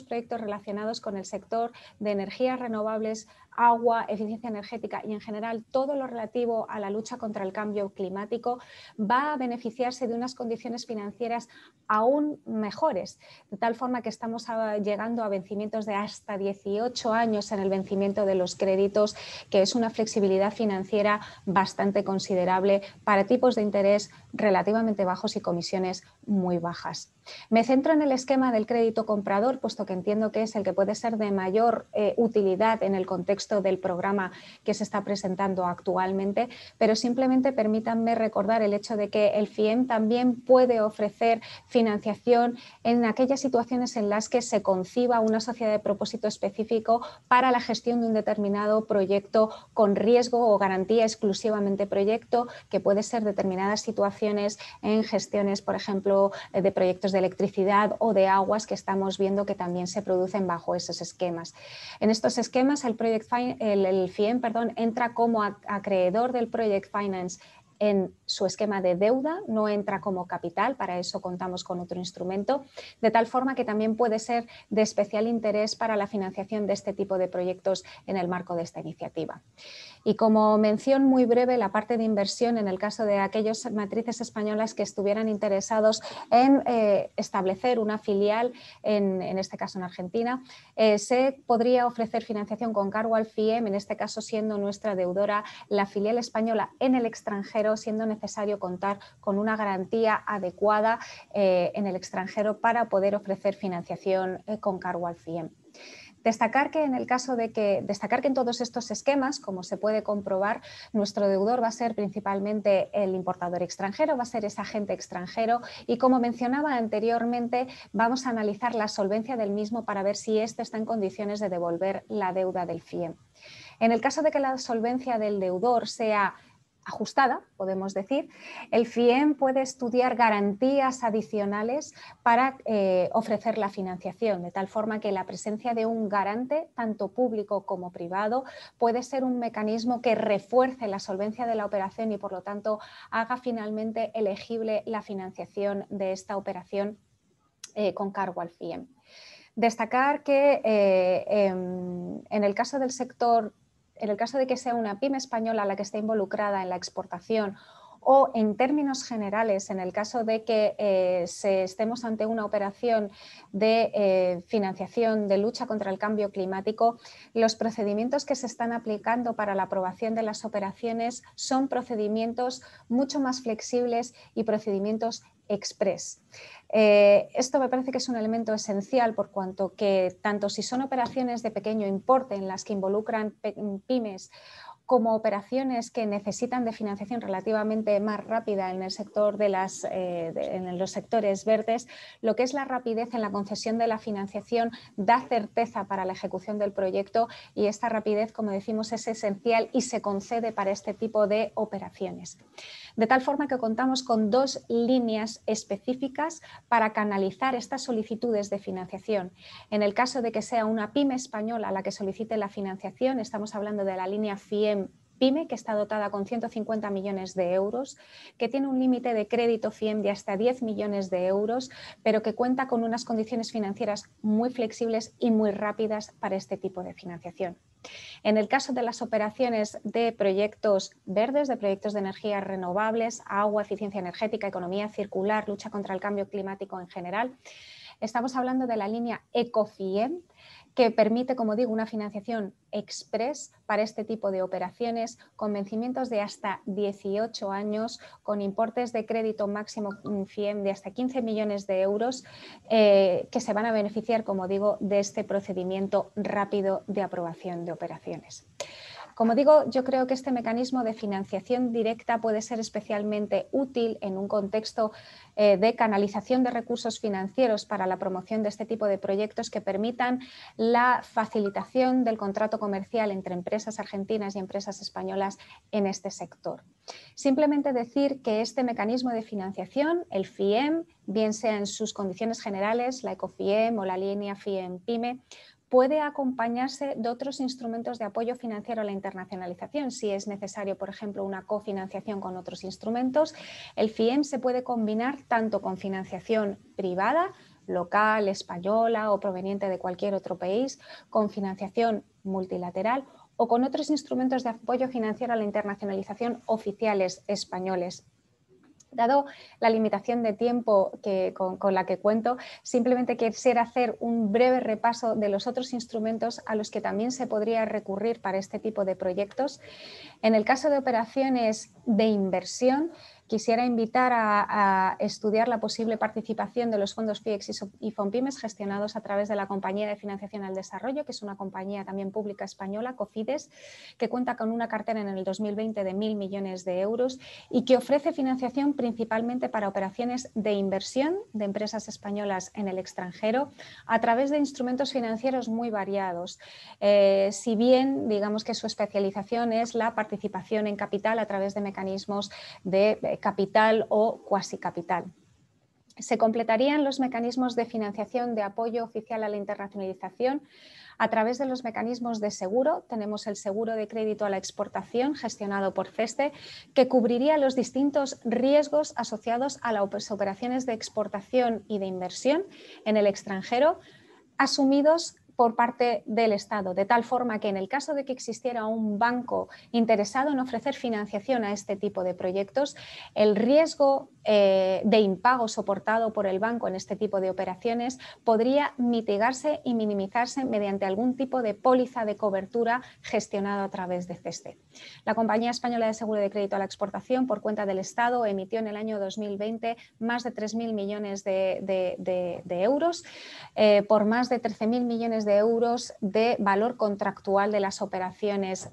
proyectos relacionados con el sector de energías renovables, agua, eficiencia energética y en general todo lo relativo a la lucha contra el cambio climático va a beneficiarse de unas condiciones financieras aún mejores, de tal forma que estamos llegando a vencimientos de hasta 18 años en el vencimiento de los créditos, que es una flexibilidad financiera bastante considerable para tipos de interés relativamente bajos y comisiones muy bajas. Me centro en el esquema del crédito comprador, puesto que entiendo que es el que puede ser de mayor utilidad en el contexto del programa que se está presentando actualmente, pero simplemente permítanme recordar el hecho de que el FIEM también puede ofrecer financiación en aquellas situaciones en las que se conciba una sociedad de propósito específico para la gestión de un determinado proyecto con riesgo o garantía exclusivamente proyecto, que puede ser determinadas situaciones en gestiones, por ejemplo, de proyectos de electricidad o de aguas que estamos viendo que también se producen bajo esos esquemas. En estos esquemas el FIEM entra como acreedor del Project Finance en su esquema de deuda, no entra como capital, para eso contamos con otro instrumento, de tal forma que también puede ser de especial interés para la financiación de este tipo de proyectos en el marco de esta iniciativa. Y como mención muy breve, la parte de inversión, en el caso de aquellas matrices españolas que estuvieran interesados en establecer una filial, en este caso en Argentina, se podría ofrecer financiación con cargo al FIEM, en este caso siendo nuestra deudora la filial española en el extranjero, siendo necesario contar con una garantía adecuada en el extranjero para poder ofrecer financiación con cargo al FIEM. Destacar que en todos estos esquemas, como se puede comprobar, nuestro deudor va a ser principalmente el importador extranjero, va a ser ese agente extranjero y, como mencionaba anteriormente, vamos a analizar la solvencia del mismo para ver si éste está en condiciones de devolver la deuda del FIEM. En el caso de que la solvencia del deudor sea ajustada, podemos decir, el FIEM puede estudiar garantías adicionales para ofrecer la financiación, de tal forma que la presencia de un garante, tanto público como privado, puede ser un mecanismo que refuerce la solvencia de la operación y, por lo tanto, haga finalmente elegible la financiación de esta operación con cargo al FIEM. Destacar que en el caso del sector, en el caso de que sea una pyme española la que esté involucrada en la exportación o, en términos generales, en el caso de que estemos ante una operación de financiación de lucha contra el cambio climático, los procedimientos que se están aplicando para la aprobación de las operaciones son procedimientos mucho más flexibles y procedimientos express. Esto me parece que es un elemento esencial, por cuanto que tanto si son operaciones de pequeño importe en las que involucran pymes, como operaciones que necesitan de financiación relativamente más rápida en el sector en los sectores verdes, lo que es la rapidez en la concesión de la financiación da certeza para la ejecución del proyecto, y esta rapidez, como decimos, es esencial y se concede para este tipo de operaciones. De tal forma que contamos con dos líneas específicas para canalizar estas solicitudes de financiación. En el caso de que sea una pyme española la que solicite la financiación, estamos hablando de la línea FIEM PYME, que está dotada con 150 millones de euros, que tiene un límite de crédito FIEM de hasta 10 millones de euros, pero que cuenta con unas condiciones financieras muy flexibles y muy rápidas para este tipo de financiación. En el caso de las operaciones de proyectos verdes, de proyectos de energías renovables, agua, eficiencia energética, economía circular, lucha contra el cambio climático en general, estamos hablando de la línea EcoFIEM, que permite, como digo, una financiación express para este tipo de operaciones con vencimientos de hasta 18 años, con importes de crédito máximo FIEM de hasta 15 millones de euros, que se van a beneficiar, como digo, de este procedimiento rápido de aprobación de operaciones. Como digo, yo creo que este mecanismo de financiación directa puede ser especialmente útil en un contexto de canalización de recursos financieros para la promoción de este tipo de proyectos que permitan la facilitación del contrato comercial entre empresas argentinas y empresas españolas en este sector. Simplemente decir que este mecanismo de financiación, el FIEM, bien sea en sus condiciones generales, la ECOFIEM o la línea FIEM-PYME, puede acompañarse de otros instrumentos de apoyo financiero a la internacionalización. Si es necesario, por ejemplo, una cofinanciación con otros instrumentos, el FIEM se puede combinar tanto con financiación privada, local, española o proveniente de cualquier otro país, con financiación multilateral o con otros instrumentos de apoyo financiero a la internacionalización oficiales españoles. Dado la limitación de tiempo con la que cuento, simplemente quisiera hacer un breve repaso de los otros instrumentos a los que también se podría recurrir para este tipo de proyectos. En el caso de operaciones de inversión, quisiera invitar a estudiar la posible participación de los fondos FIEX y FONPYMES gestionados a través de la Compañía de Financiación al Desarrollo, que es una compañía también pública española, COFIDES, que cuenta con una cartera en el 2020 de 1.000 millones de euros y que ofrece financiación principalmente para operaciones de inversión de empresas españolas en el extranjero a través de instrumentos financieros muy variados. Si bien digamos que su especialización es la participación en capital a través de mecanismos de capital o cuasi capital. Se completarían los mecanismos de financiación de apoyo oficial a la internacionalización a través de los mecanismos de seguro. Tenemos el seguro de crédito a la exportación gestionado por CESTE, que cubriría los distintos riesgos asociados a las operaciones de exportación y de inversión en el extranjero, asumidos por parte del Estado, de tal forma que en el caso de que existiera un banco interesado en ofrecer financiación a este tipo de proyectos, el riesgo de impago soportado por el banco en este tipo de operaciones podría mitigarse y minimizarse mediante algún tipo de póliza de cobertura gestionado a través de CESTE. La Compañía Española de Seguro de Crédito a la Exportación, por cuenta del Estado, emitió en el año 2020 más de 3.000 millones de euros por más de 13.000 millones de euros de valor contractual de las operaciones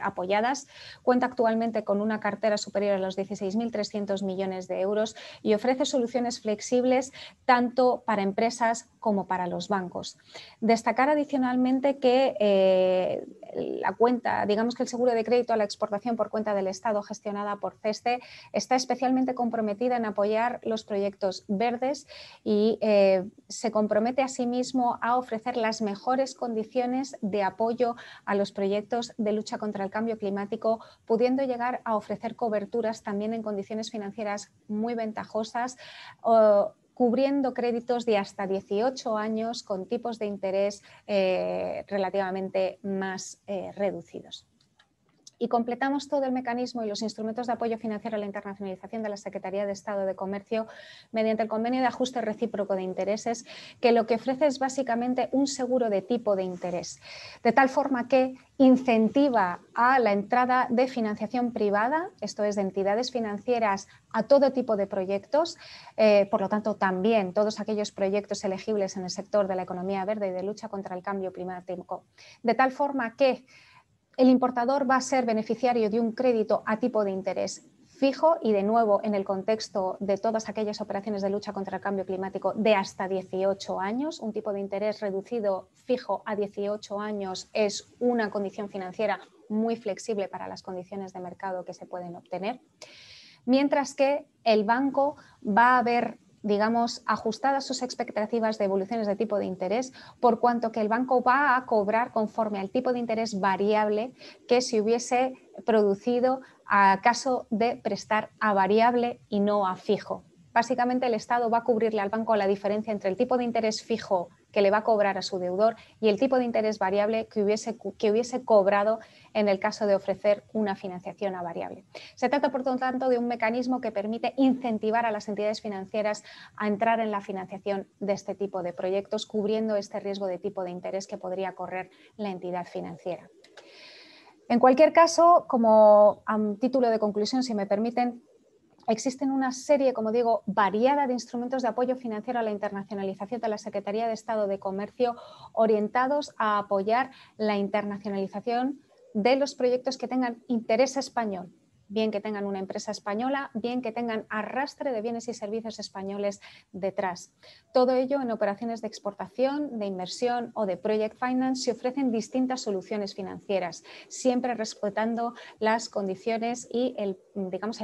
apoyadas. Cuenta actualmente con una cartera superior a los 16.300 millones de euros y ofrece soluciones flexibles tanto para empresas como para los bancos. Destacar adicionalmente que la cuenta, digamos que el seguro de crédito a la exportación por cuenta del Estado gestionada por CESTE está especialmente comprometida en apoyar los proyectos verdes y se compromete asimismo a ofrecer las mejores condiciones de apoyo a los proyectos de lucha contra el cambio climático, pudiendo llegar a ofrecer coberturas también en condiciones financieras muy ventajosas, cubriendo créditos de hasta 18 años con tipos de interés relativamente más reducidos. Y completamos todo el mecanismo y los instrumentos de apoyo financiero a la internacionalización de la Secretaría de Estado de Comercio mediante el convenio de ajuste recíproco de intereses, que lo que ofrece es básicamente un seguro de tipo de interés, de tal forma que incentiva a la entrada de financiación privada, esto es de entidades financieras, a todo tipo de proyectos, por lo tanto también todos aquellos proyectos elegibles en el sector de la economía verde y de lucha contra el cambio climático, de tal forma que el importador va a ser beneficiario de un crédito a tipo de interés fijo y, de nuevo, en el contexto de todas aquellas operaciones de lucha contra el cambio climático, de hasta 18 años. Un tipo de interés reducido fijo a 18 años es una condición financiera muy flexible para las condiciones de mercado que se pueden obtener. Mientras que el banco va a ver, digamos, ajustadas sus expectativas de evoluciones de tipo de interés, por cuanto que el banco va a cobrar conforme al tipo de interés variable que se hubiese producido a caso de prestar a variable y no a fijo. Básicamente el Estado va a cubrirle al banco la diferencia entre el tipo de interés fijo que le va a cobrar a su deudor y el tipo de interés variable que hubiese cobrado en el caso de ofrecer una financiación a variable. Se trata, por lo tanto, de un mecanismo que permite incentivar a las entidades financieras a entrar en la financiación de este tipo de proyectos, cubriendo este riesgo de tipo de interés que podría correr la entidad financiera. En cualquier caso, como a título de conclusión, si me permiten, existen una serie, como digo, variada de instrumentos de apoyo financiero a la internacionalización de la Secretaría de Estado de Comercio orientados a apoyar la internacionalización de los proyectos que tengan interés español, bien que tengan una empresa española, bien que tengan arrastre de bienes y servicios españoles detrás. Todo ello en operaciones de exportación, de inversión o de project finance se ofrecen distintas soluciones financieras, siempre respetando las condiciones y el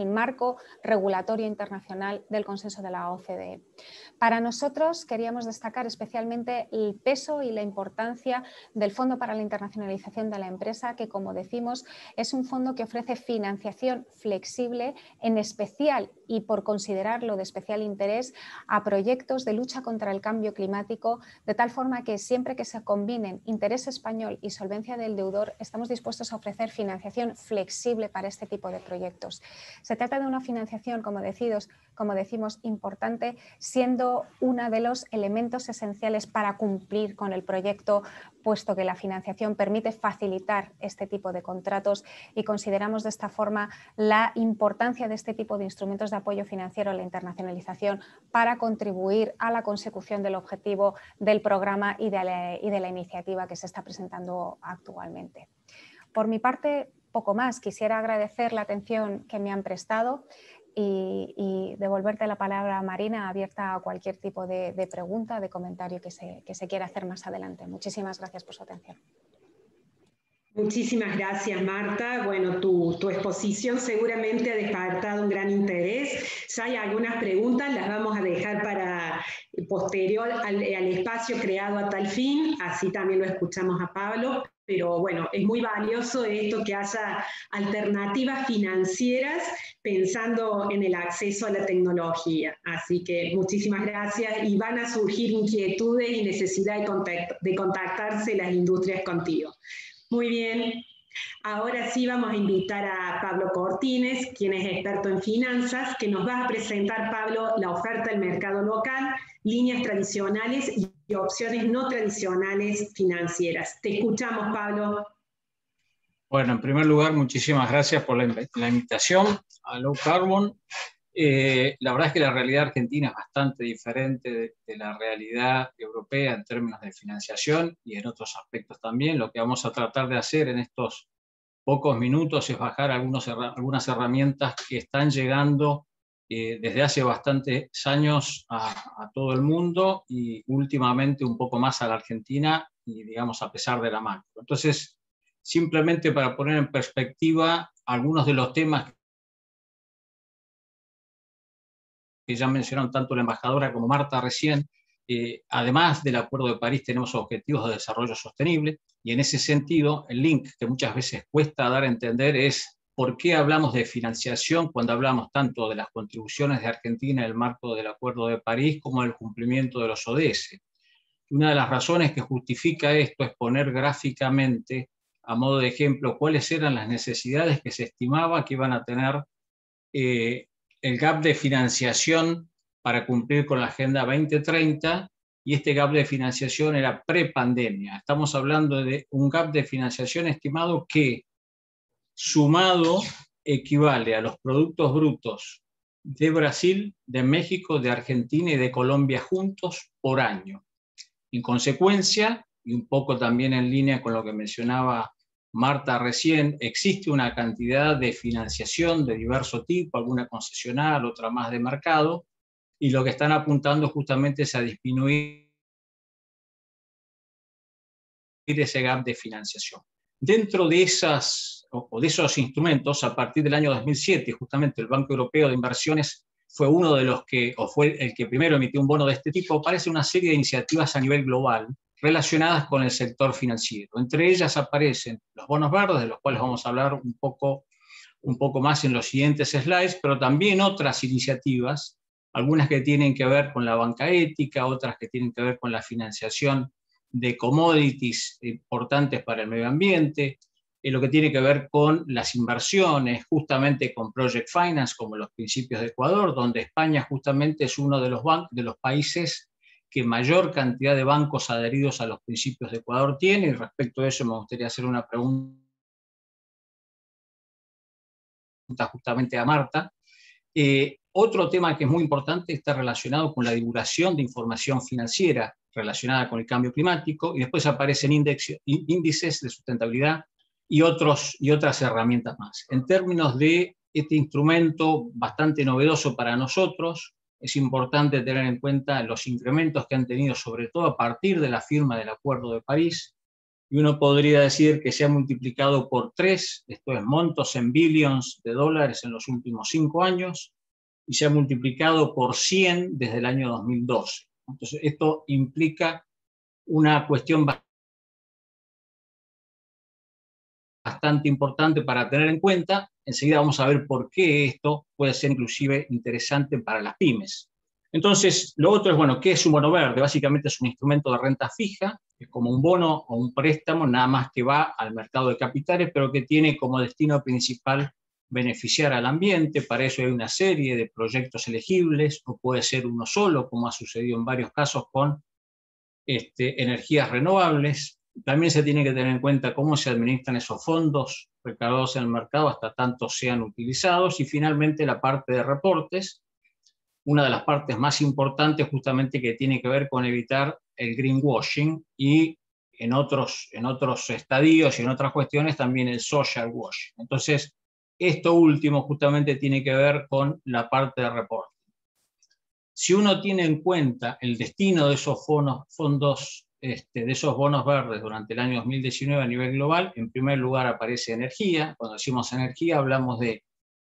marco regulatorio internacional del consenso de la OCDE. Para nosotros queríamos destacar especialmente el peso y la importancia del Fondo para la Internacionalización de la Empresa, que, como decimos, es un fondo que ofrece financiación flexible, en especial y por considerarlo de especial interés, a proyectos de lucha contra el cambio climático, de tal forma que siempre que se combinen interés español y solvencia del deudor, estamos dispuestos a ofrecer financiación flexible para este tipo de proyectos. Se trata de una financiación, como decimos, importante, siendo uno de los elementos esenciales para cumplir con el proyecto, puesto que la financiación permite facilitar este tipo de contratos, y consideramos de esta forma la importancia de este tipo de instrumentos de apoyo financiero a la internacionalización para contribuir a la consecución del objetivo del programa y de la iniciativa que se está presentando actualmente. Por mi parte, poco más. Quisiera agradecer la atención que me han prestado y devolverte la palabra, Marina, abierta a cualquier tipo de pregunta, de comentario que se quiera hacer más adelante. Muchísimas gracias por su atención. Muchísimas gracias, Marta. Bueno, tu exposición seguramente ha despertado un gran interés. Ya hay algunas preguntas, las vamos a dejar para posterior al espacio creado a tal fin, así también lo escuchamos a Pablo. Pero bueno, es muy valioso esto que haya alternativas financieras pensando en el acceso a la tecnología. Así que muchísimas gracias, y van a surgir inquietudes y necesidad de contactarse las industrias contigo. Muy bien, ahora sí vamos a invitar a Pablo Cortines, quien es experto en finanzas, que nos va a presentar, Pablo, la oferta del mercado local, líneas tradicionales y opciones no tradicionales financieras. Te escuchamos, Pablo. Bueno, en primer lugar, muchísimas gracias por la invitación a Low Carbon. La verdad es que la realidad argentina es bastante diferente de la realidad europea en términos de financiación y en otros aspectos también. Lo que vamos a tratar de hacer en estos pocos minutos es bajar algunas herramientas que están llegando desde hace bastantes años a todo el mundo, y últimamente un poco más a la Argentina, y digamos a pesar de la macro. Entonces, simplemente para poner en perspectiva algunos de los temas que ya mencionaron tanto la embajadora como Marta recién. Además del Acuerdo de París, tenemos objetivos de desarrollo sostenible, y en ese sentido el link que muchas veces cuesta dar a entender es por qué hablamos de financiación cuando hablamos tanto de las contribuciones de Argentina en el marco del Acuerdo de París como del cumplimiento de los ODS. Una de las razones que justifica esto es poner gráficamente, a modo de ejemplo, cuáles eran las necesidades que se estimaba que iban a tener el gap de financiación para cumplir con la Agenda 2030, y este gap de financiación era prepandemia. Estamos hablando de un gap de financiación estimado que, sumado, equivale a los productos brutos de Brasil, de México, de Argentina y de Colombia juntos por año. En consecuencia, y un poco también en línea con lo que mencionaba Marta recién, existe una cantidad de financiación de diverso tipo, alguna concesional, otra más de mercado, y lo que están apuntando justamente es a disminuir ese gap de financiación. Dentro de esos instrumentos, a partir del año 2007, justamente el Banco Europeo de Inversiones fue uno de los que, o fue el que primero emitió un bono de este tipo. Aparece una serie de iniciativas a nivel global relacionadas con el sector financiero. Entre ellas aparecen los bonos verdes, de los cuales vamos a hablar un poco más en los siguientes slides, pero también otras iniciativas, algunas que tienen que ver con la banca ética, otras que tienen que ver con la financiación de commodities importantes para el medio ambiente, lo que tiene que ver con las inversiones, justamente con Project Finance, como los principios de Ecuador, donde España justamente es uno de los países que mayor cantidad de bancos adheridos a los principios de Ecuador tiene, y respecto a eso me gustaría hacer una pregunta justamente a Marta. Otro tema que es muy importante está relacionado con la divulgación de información financiera relacionada con el cambio climático, y después aparecen índices de sustentabilidad y otras herramientas más. En términos de este instrumento bastante novedoso para nosotros, es importante tener en cuenta los incrementos que han tenido, sobre todo a partir de la firma del Acuerdo de París, y uno podría decir que se ha multiplicado por 3, esto es montos en billions de dólares en los últimos 5 años, y se ha multiplicado por 100 desde el año 2012. Entonces, esto implica una cuestión bastante importante para tener en cuenta. Enseguida vamos a ver por qué esto puede ser inclusive interesante para las pymes. Entonces, lo otro es, bueno, ¿qué es un bono verde? Básicamente es un instrumento de renta fija, es como un bono o un préstamo, nada más que va al mercado de capitales, pero que tiene como destino principal beneficiar al ambiente. Para eso hay una serie de proyectos elegibles, o puede ser uno solo, como ha sucedido en varios casos con energías renovables. También se tiene que tener en cuenta cómo se administran esos fondos recaudados en el mercado hasta tanto sean utilizados. Y finalmente la parte de reportes, una de las partes más importantes justamente que tiene que ver con evitar el greenwashing y en otros estadios y en otras cuestiones también el social washing. Entonces, esto último justamente tiene que ver con la parte de reporte. Si uno tiene en cuenta el destino de esos fondos, de esos bonos verdes durante el año 2019 a nivel global, en primer lugar aparece energía. Cuando decimos energía hablamos de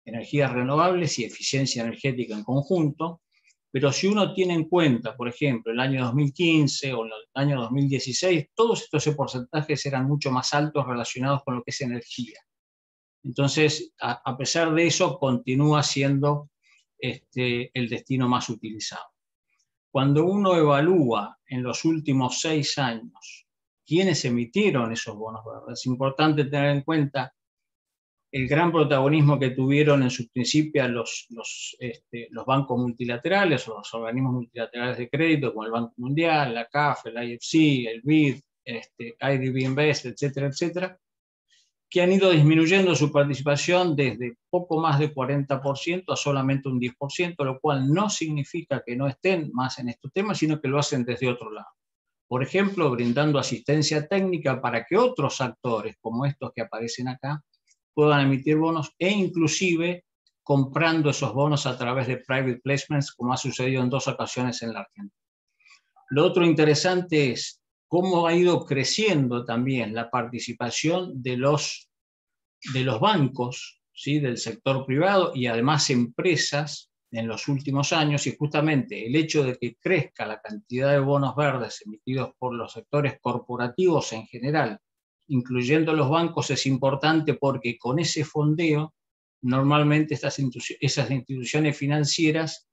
energías renovables y eficiencia energética en conjunto, pero si uno tiene en cuenta, por ejemplo, el año 2015 o el año 2016, todos estos porcentajes eran mucho más altos relacionados con lo que es energía. Entonces, a pesar de eso, continúa siendo el destino más utilizado. Cuando uno evalúa en los últimos 6 años quiénes emitieron esos bonos verdes, es importante tener en cuenta el gran protagonismo que tuvieron en su principio los bancos multilaterales o los organismos multilaterales de crédito, como el Banco Mundial, la CAF, el IFC, el BID, IDB Invest, etcétera, etcétera, que han ido disminuyendo su participación desde poco más de 40% a solamente un 10%, lo cual no significa que no estén más en estos temas, sino que lo hacen desde otro lado. Por ejemplo, brindando asistencia técnica para que otros actores, como estos que aparecen acá, puedan emitir bonos e inclusive comprando esos bonos a través de private placements, como ha sucedido en 2 ocasiones en la Argentina. Lo otro interesante es cómo ha ido creciendo también la participación de los bancos, ¿sí?, del sector privado y además empresas en los últimos años, y justamente el hecho de que crezca la cantidad de bonos verdes emitidos por los sectores corporativos en general, incluyendo los bancos, es importante porque con ese fondeo normalmente esas instituciones financieras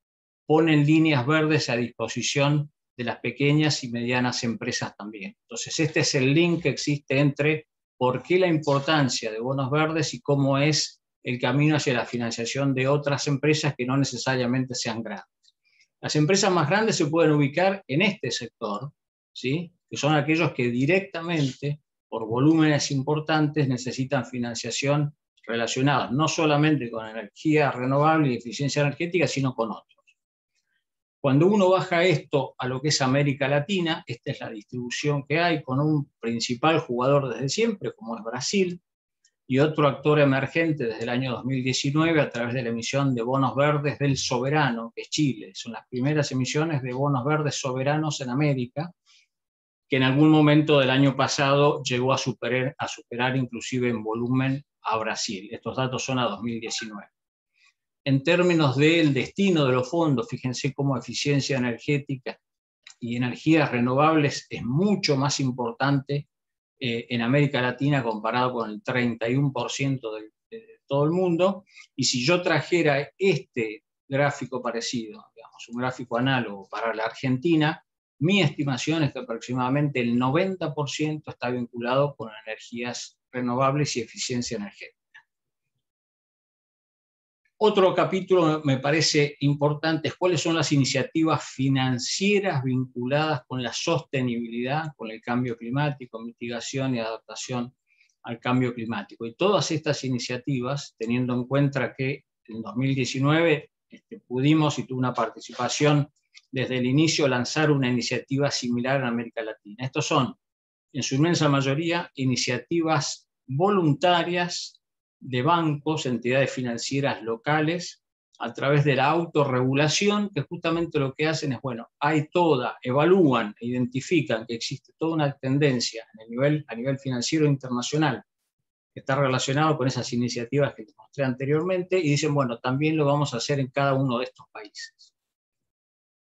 ponen líneas verdes a disposición de las pequeñas y medianas empresas también. Entonces, este es el link que existe entre por qué la importancia de bonos verdes y cómo es el camino hacia la financiación de otras empresas que no necesariamente sean grandes. Las empresas más grandes se pueden ubicar en este sector, ¿sí?, que son aquellos que directamente, por volúmenes importantes, necesitan financiación relacionada no solamente con energía renovable y eficiencia energética, sino con otros. Cuando uno baja esto a lo que es América Latina, esta es la distribución que hay, con un principal jugador desde siempre, como es Brasil, y otro actor emergente desde el año 2019 a través de la emisión de bonos verdes del soberano, que es Chile. Son las primeras emisiones de bonos verdes soberanos en América, que en algún momento del año pasado llegó a superar inclusive en volumen a Brasil. Estos datos son a 2019. En términos del destino de los fondos, fíjense cómo eficiencia energética y energías renovables es mucho más importante en América Latina comparado con el 31% de todo el mundo. Y si yo trajera este gráfico parecido, digamos, un gráfico análogo para la Argentina, mi estimación es que aproximadamente el 90% está vinculado con energías renovables y eficiencia energética. Otro capítulo me parece importante es cuáles son las iniciativas financieras vinculadas con la sostenibilidad, con el cambio climático, mitigación y adaptación al cambio climático. Y todas estas iniciativas, teniendo en cuenta que en 2019 pudimos y tuve una participación desde el inicio lanzar una iniciativa similar en América Latina. Estos son, en su inmensa mayoría, iniciativas voluntarias de bancos, entidades financieras locales, a través de la autorregulación, que justamente lo que hacen es, bueno, evalúan e identifican que existe toda una tendencia a nivel financiero internacional que está relacionado con esas iniciativas que les mostré anteriormente, y dicen, bueno, también lo vamos a hacer en cada uno de estos países.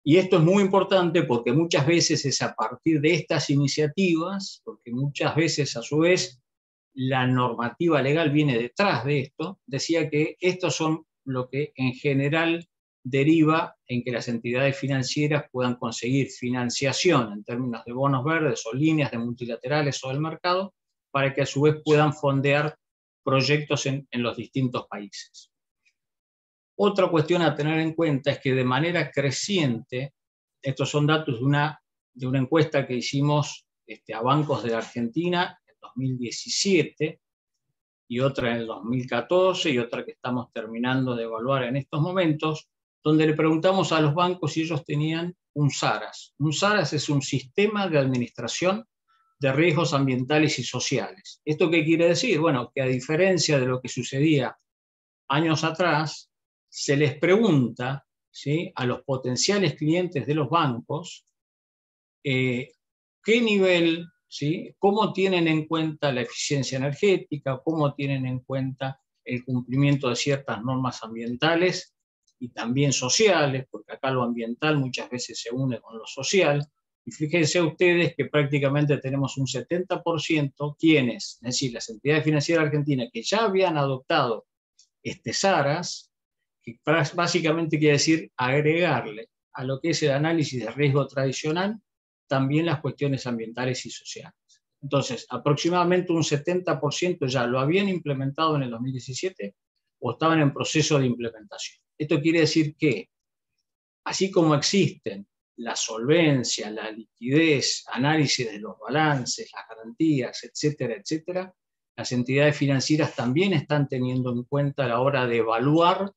Y esto es muy importante porque muchas veces es a partir de estas iniciativas, porque muchas veces a su vez la normativa legal viene detrás de esto, decía que estos son lo que en general deriva en que las entidades financieras puedan conseguir financiación en términos de bonos verdes o líneas de multilaterales o del mercado, para que a su vez puedan fondear proyectos en los distintos países. Otra cuestión a tener en cuenta es que de manera creciente, estos son datos de una encuesta que hicimos a bancos de la Argentina en 2017, y otra en el 2014, y otra que estamos terminando de evaluar en estos momentos, donde le preguntamos a los bancos si ellos tenían un SARAS. Un SARAS es un sistema de administración de riesgos ambientales y sociales. ¿Esto qué quiere decir? Bueno, que a diferencia de lo que sucedía años atrás, se les pregunta, ¿sí?, a los potenciales clientes de los bancos qué nivel, ¿sí?, cómo tienen en cuenta la eficiencia energética, cómo tienen en cuenta el cumplimiento de ciertas normas ambientales y también sociales, porque acá lo ambiental muchas veces se une con lo social. Y fíjense ustedes que prácticamente tenemos un 70% quienes, es decir, las entidades financieras argentinas que ya habían adoptado SARAS, que básicamente quiere decir agregarle a lo que es el análisis de riesgo tradicional también las cuestiones ambientales y sociales. Entonces, aproximadamente un 70% ya lo habían implementado en el 2017 o estaban en proceso de implementación. Esto quiere decir que, así como existen la solvencia, la liquidez, análisis de los balances, las garantías, etcétera, etcétera, las entidades financieras también están teniendo en cuenta a la hora de evaluar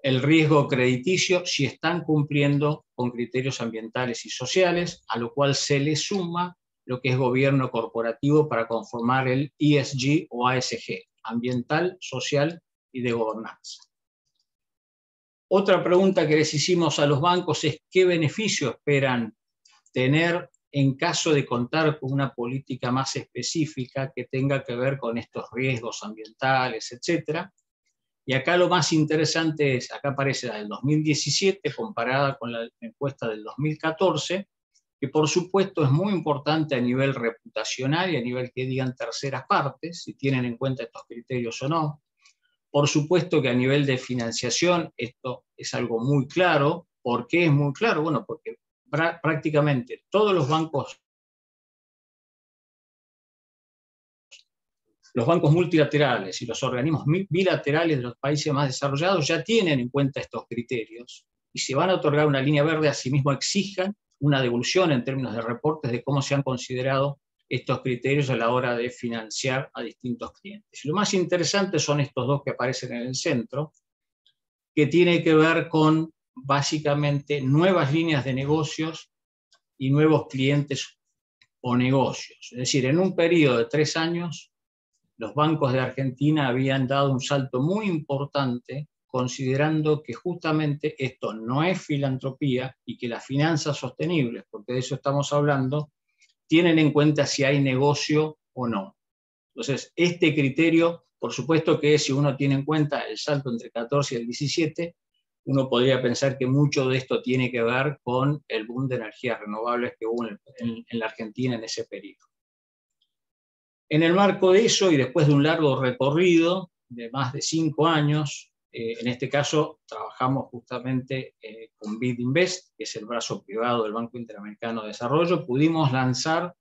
el riesgo crediticio si están cumpliendo con criterios ambientales y sociales, a lo cual se le suma lo que es gobierno corporativo para conformar el ESG o ASG, ambiental, social y de gobernanza. Otra pregunta que les hicimos a los bancos es qué beneficio esperan tener en caso de contar con una política más específica que tenga que ver con estos riesgos ambientales, etcétera. Y acá lo más interesante es, acá aparece la del 2017 comparada con la encuesta del 2014, que por supuesto es muy importante a nivel reputacional y a nivel que digan terceras partes, si tienen en cuenta estos criterios o no. Por supuesto que a nivel de financiación esto es algo muy claro. ¿Por qué es muy claro? Bueno, porque prácticamente todos los bancos multilaterales y los organismos bilaterales de los países más desarrollados ya tienen en cuenta estos criterios y se van a otorgar una línea verde, asimismo exijan una devolución en términos de reportes de cómo se han considerado estos criterios a la hora de financiar a distintos clientes. Y lo más interesante son estos dos que aparecen en el centro, que tiene que ver con básicamente nuevas líneas de negocios y nuevos clientes o negocios. Es decir, en un periodo de 3 años, los bancos de Argentina habían dado un salto muy importante considerando que justamente esto no es filantropía y que las finanzas sostenibles, porque de eso estamos hablando, tienen en cuenta si hay negocio o no. Entonces, este criterio, por supuesto que si uno tiene en cuenta el salto entre el 14 y el 17, uno podría pensar que mucho de esto tiene que ver con el boom de energías renovables que hubo en la Argentina en ese periodo. En el marco de eso, y después de un largo recorrido de más de 5 años, en este caso trabajamos justamente con BidInvest, que es el brazo privado del Banco Interamericano de Desarrollo, pudimos lanzar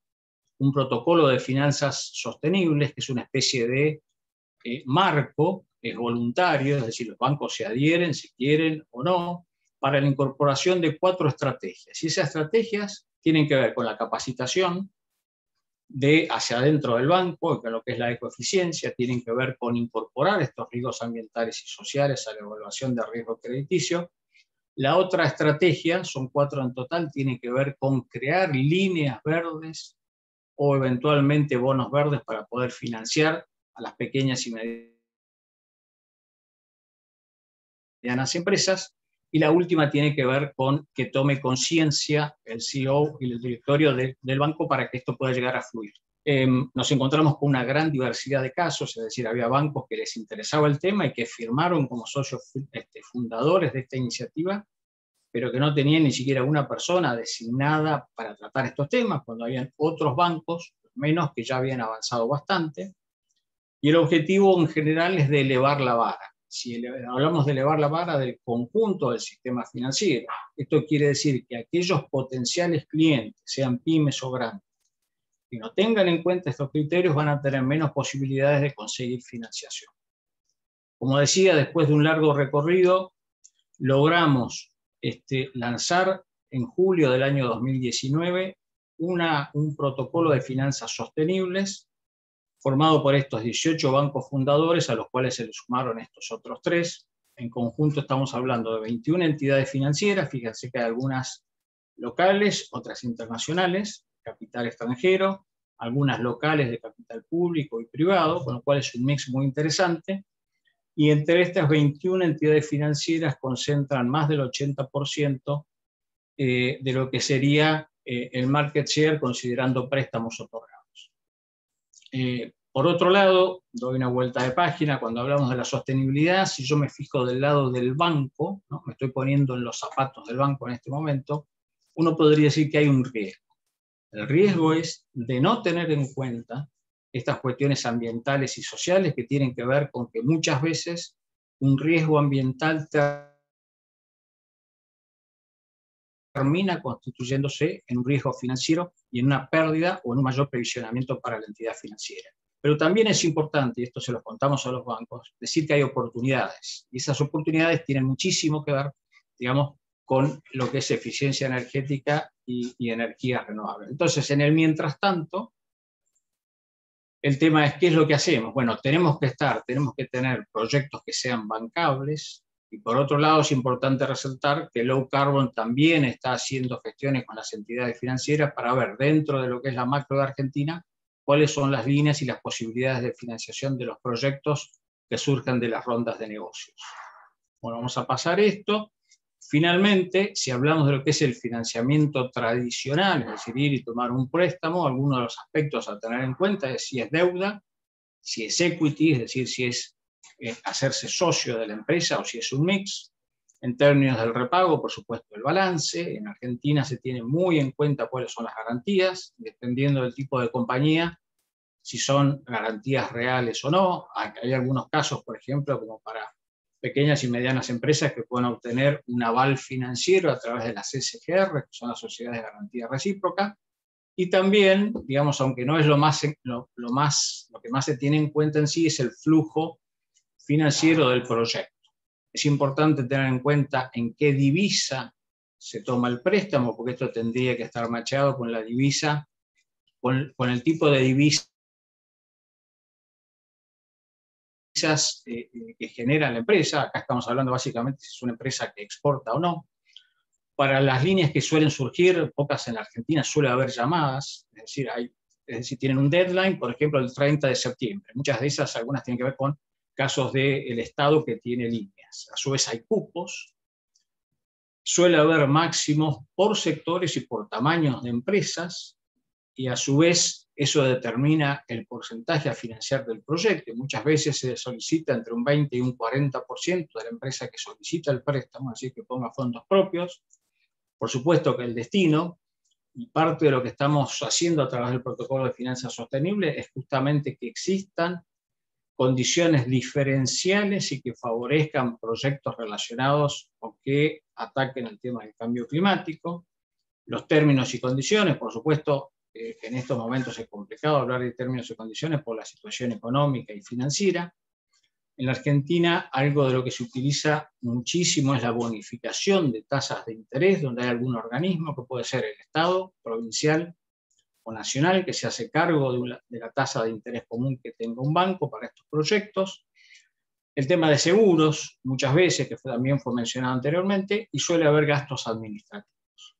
un protocolo de finanzas sostenibles, que es una especie de marco, es voluntario, es decir, los bancos se adhieren si quieren o no, para la incorporación de 4 estrategias. Y esas estrategias tienen que ver con la capacitación de hacia adentro del banco, con lo que es la ecoeficiencia, tienen que ver con incorporar estos riesgos ambientales y sociales a la evaluación de riesgo crediticio. La otra estrategia, son 4 en total, tiene que ver con crear líneas verdes o eventualmente bonos verdes para poder financiar a las pequeñas y medianas empresas. Y la última tiene que ver con que tome conciencia el CEO y el directorio del banco para que esto pueda llegar a fluir. Nos encontramos con una gran diversidad de casos, es decir, había bancos que les interesaba el tema y que firmaron como socios fundadores de esta iniciativa, pero que no tenían ni siquiera una persona designada para tratar estos temas, cuando habían otros bancos, menos, que ya habían avanzado bastante. Y el objetivo en general es de elevar la vara. Si hablamos de elevar la vara del conjunto del sistema financiero, esto quiere decir que aquellos potenciales clientes, sean pymes o grandes, que no tengan en cuenta estos criterios van a tener menos posibilidades de conseguir financiación. Como decía, después de un largo recorrido, logramos lanzar en julio del año 2019 un protocolo de finanzas sostenibles formado por estos 18 bancos fundadores, a los cuales se le sumaron estos otros 3. En conjunto estamos hablando de 21 entidades financieras, fíjense que hay algunas locales, otras internacionales, capital extranjero, algunas locales de capital público y privado, con lo cual es un mix muy interesante. Y entre estas 21 entidades financieras concentran más del 80% de lo que sería el market share considerando préstamos otorgados. Por otro lado, doy una vuelta de página, cuando hablamos de la sostenibilidad, si yo me fijo del lado del banco, ¿no? Me estoy poniendo en los zapatos del banco en este momento, uno podría decir que hay un riesgo. El riesgo es de no tener en cuenta estas cuestiones ambientales y sociales que tienen que ver con que muchas veces un riesgo ambiental termina constituyéndose en un riesgo financiero y en una pérdida o en un mayor previsionamiento para la entidad financiera. Pero también es importante, y esto se lo contamos a los bancos, decir que hay oportunidades. Y esas oportunidades tienen muchísimo que ver, digamos, con lo que es eficiencia energética y energías renovables. Entonces, en el mientras tanto, el tema es, ¿qué es lo que hacemos? Bueno, tenemos que tener proyectos que sean bancables, y por otro lado es importante resaltar que Low Carbon también está haciendo gestiones con las entidades financieras para ver dentro de lo que es la macro de Argentina cuáles son las líneas y las posibilidades de financiación de los proyectos que surjan de las rondas de negocios. Bueno, vamos a pasar esto. Finalmente, si hablamos de lo que es el financiamiento tradicional, es decir, ir y tomar un préstamo, algunos de los aspectos a tener en cuenta es si es deuda, si es equity, es decir, si es hacerse socio de la empresa o si es un mix. En términos del repago, por supuesto, el balance. En Argentina se tiene muy en cuenta cuáles son las garantías, dependiendo del tipo de compañía, si son garantías reales o no. Hay algunos casos, por ejemplo, como para pequeñas y medianas empresas que pueden obtener un aval financiero a través de las SGR, que son las sociedades de garantía recíproca. Y también, digamos, aunque no es lo que más se tiene en cuenta en sí, es el flujo financiero del proyecto. Es importante tener en cuenta en qué divisa se toma el préstamo, porque esto tendría que estar macheado con la divisa, con el tipo de divisas que genera la empresa. Acá estamos hablando básicamente si es una empresa que exporta o no. Para las líneas que suelen surgir, pocas en Argentina, suele haber llamadas, es decir, tienen un deadline, por ejemplo, el 30 de septiembre. Muchas de esas, algunas tienen que ver con casos del Estado que tiene líneas. A su vez hay cupos. Suele haber máximos por sectores y por tamaños de empresas, y a su vez eso determina el porcentaje a financiar del proyecto. Muchas veces se solicita entre un 20 y un 40% de la empresa que solicita el préstamo, así que ponga fondos propios. Por supuesto que el destino, y parte de lo que estamos haciendo a través del protocolo de finanzas sostenibles, es justamente que existan condiciones diferenciales y que favorezcan proyectos relacionados o que ataquen el tema del cambio climático. Los términos y condiciones, por supuesto, en estos momentos es complicado hablar de términos y condiciones por la situación económica y financiera. En la Argentina, algo de lo que se utiliza muchísimo es la bonificación de tasas de interés, donde hay algún organismo, que puede ser el Estado, provincial o nacional, que se hace cargo de la tasa de interés común que tenga un banco para estos proyectos. El tema de seguros, muchas veces, que también fue mencionado anteriormente, y suele haber gastos administrativos.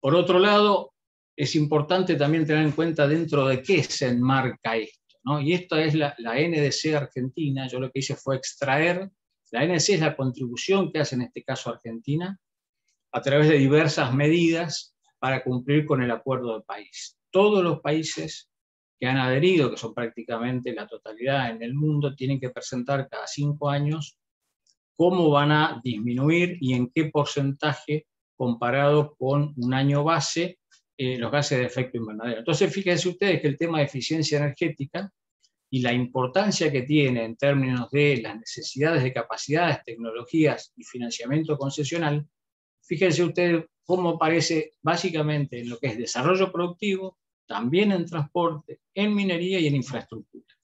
Por otro lado, es importante también tener en cuenta dentro de qué se enmarca esto, ¿no? Y esta es la NDC Argentina. Yo lo que hice fue extraer, la NDC es la contribución que hace en este caso Argentina a través de diversas medidas para cumplir con el Acuerdo de París. Todos los países que han adherido, que son prácticamente la totalidad en el mundo, tienen que presentar cada 5 años cómo van a disminuir y en qué porcentaje comparado con un año base los gases de efecto invernadero. Entonces, fíjense ustedes que el tema de eficiencia energética y la importancia que tiene en términos de las necesidades de capacidades, tecnologías y financiamiento concesional, fíjense ustedes cómo aparece básicamente en lo que es desarrollo productivo, también en transporte, en minería y en infraestructura.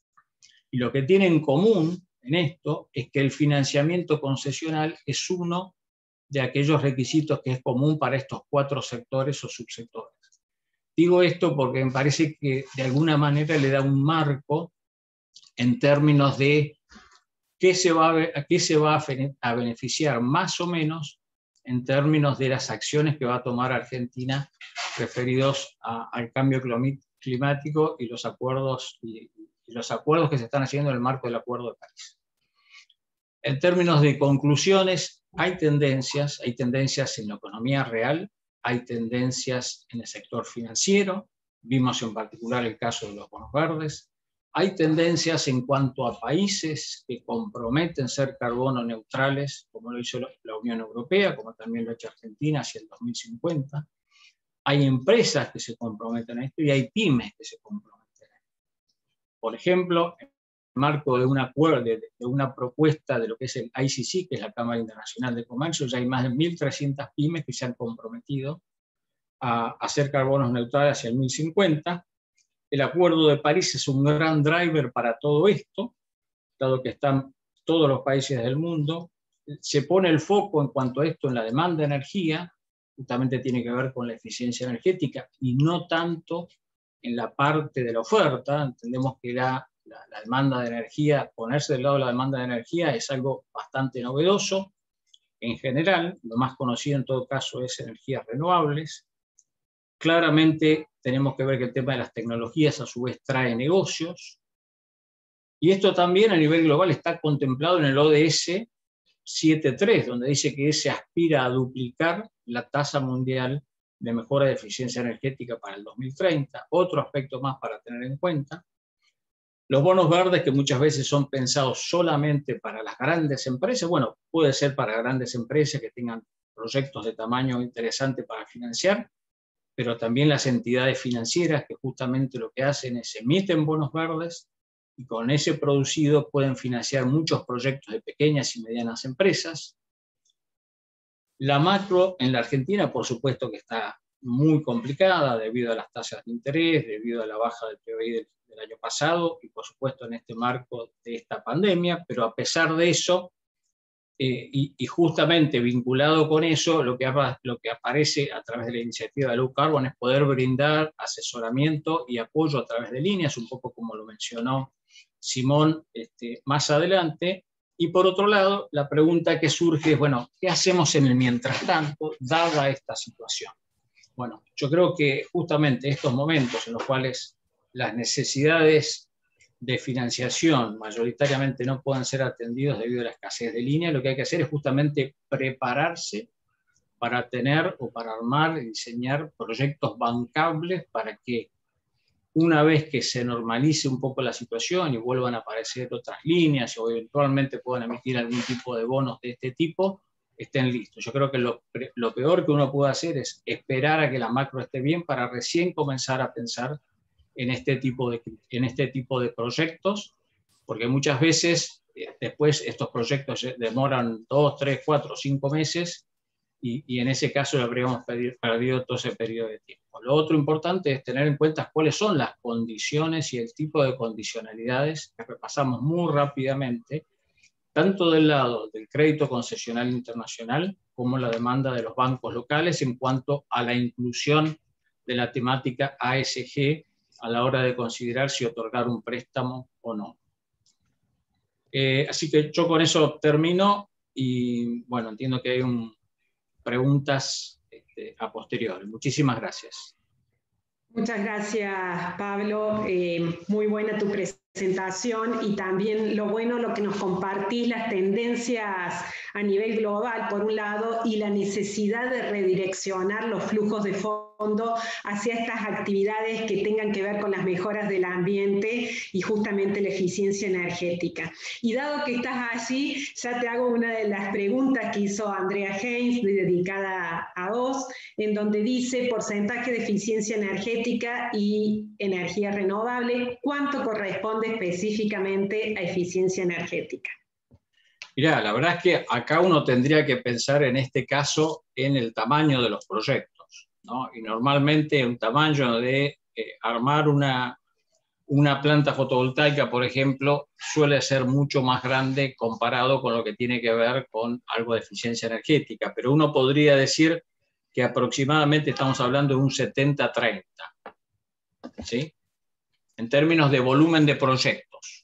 Y lo que tiene en común en esto es que el financiamiento concesional es uno de aquellos requisitos que es común para estos 4 sectores o subsectores. Digo esto porque me parece que de alguna manera le da un marco en términos de qué se va a beneficiar más o menos en términos de las acciones que va a tomar Argentina referidos al cambio climático y los acuerdos que se están haciendo en el marco del Acuerdo de París. En términos de conclusiones, hay tendencias en la economía real, hay tendencias en el sector financiero, vimos en particular el caso de los bonos verdes, hay tendencias en cuanto a países que comprometen ser carbono neutrales, como lo hizo la Unión Europea, como también lo ha hecho Argentina hacia el 2050. Hay empresas que se comprometen a esto y hay pymes que se comprometen a esto. Por ejemplo, en el marco de un acuerdo, de una propuesta de lo que es el ICC, que es la Cámara Internacional de Comercio, ya hay más de 1.300 pymes que se han comprometido a hacer carbonos neutrales hacia el 2050. El Acuerdo de París es un gran driver para todo esto, dado que están todos los países del mundo. Se pone el foco en cuanto a esto en la demanda de energía, justamente tiene que ver con la eficiencia energética y no tanto en la parte de la oferta. Entendemos que la demanda de energía, ponerse del lado de la demanda de energía es algo bastante novedoso. En general, lo más conocido en todo caso es energías renovables. Claramente tenemos que ver que el tema de las tecnologías a su vez trae negocios. Y esto también a nivel global está contemplado en el ODS 7.3, donde dice que se aspira a duplicar la tasa mundial de mejora de eficiencia energética para el 2030. Otro aspecto más para tener en cuenta. Los bonos verdes, que muchas veces son pensados solamente para las grandes empresas, bueno, puede ser para grandes empresas que tengan proyectos de tamaño interesante para financiar, pero también las entidades financieras que justamente lo que hacen es emiten bonos verdes y con ese producido pueden financiar muchos proyectos de pequeñas y medianas empresas. La macro en la Argentina, por supuesto que está muy complicada debido a las tasas de interés, debido a la baja del PBI del año pasado y por supuesto en este marco de esta pandemia, pero a pesar de eso, y justamente vinculado con eso, lo que aparece a través de la iniciativa de Low Carbon es poder brindar asesoramiento y apoyo a través de líneas, un poco como lo mencionó Simón más adelante. Y por otro lado, la pregunta que surge es, bueno, ¿qué hacemos en el mientras tanto, dada esta situación? Bueno, yo creo que justamente estos momentos en los cuales las necesidades de financiación mayoritariamente no pueden ser atendidos debido a la escasez de línea, lo que hay que hacer es justamente prepararse para tener o para armar y diseñar proyectos bancables para que una vez que se normalice un poco la situación y vuelvan a aparecer otras líneas o eventualmente puedan emitir algún tipo de bonos de este tipo, estén listos. Yo creo que lo peor que uno puede hacer es esperar a que la macro esté bien para recién comenzar a pensar en este tipo de proyectos, porque muchas veces después estos proyectos demoran 2, 3, 4, 5 meses y en ese caso habríamos perdido todo ese periodo de tiempo. Lo otro importante es tener en cuenta cuáles son las condiciones y el tipo de condicionalidades que repasamos muy rápidamente, tanto del lado del crédito concesional internacional como la demanda de los bancos locales en cuanto a la inclusión de la temática ASG a la hora de considerar si otorgar un préstamo o no. Así que yo con eso termino y bueno, entiendo que hay preguntas a posteriori. Muchísimas gracias. Muchas gracias, Pablo. Muy buena tu presentación y también lo que nos compartís, las tendencias a nivel global, por un lado, y la necesidad de redireccionar los flujos de fondo hacia estas actividades que tengan que ver con las mejoras del ambiente y justamente la eficiencia energética. Y dado que estás allí, ya te hago una de las preguntas que hizo Andrea Haynes, dedicada a vos, en donde dice porcentaje de eficiencia energética y energía renovable, ¿cuánto corresponde específicamente a eficiencia energética? Mirá, la verdad es que acá uno tendría que pensar en este caso en el tamaño de los proyectos, ¿no? Y normalmente un tamaño de armar una planta fotovoltaica, por ejemplo, suele ser mucho más grande comparado con lo que tiene que ver con algo de eficiencia energética, pero uno podría decir que aproximadamente estamos hablando de un 70-30, ¿sí? En términos de volumen de proyectos.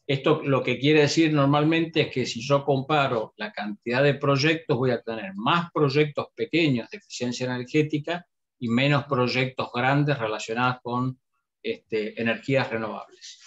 Esto lo que quiere decir normalmente es que si yo comparo la cantidad de proyectos, voy a tener más proyectos pequeños de eficiencia energética y menos proyectos grandes relacionados con energías renovables.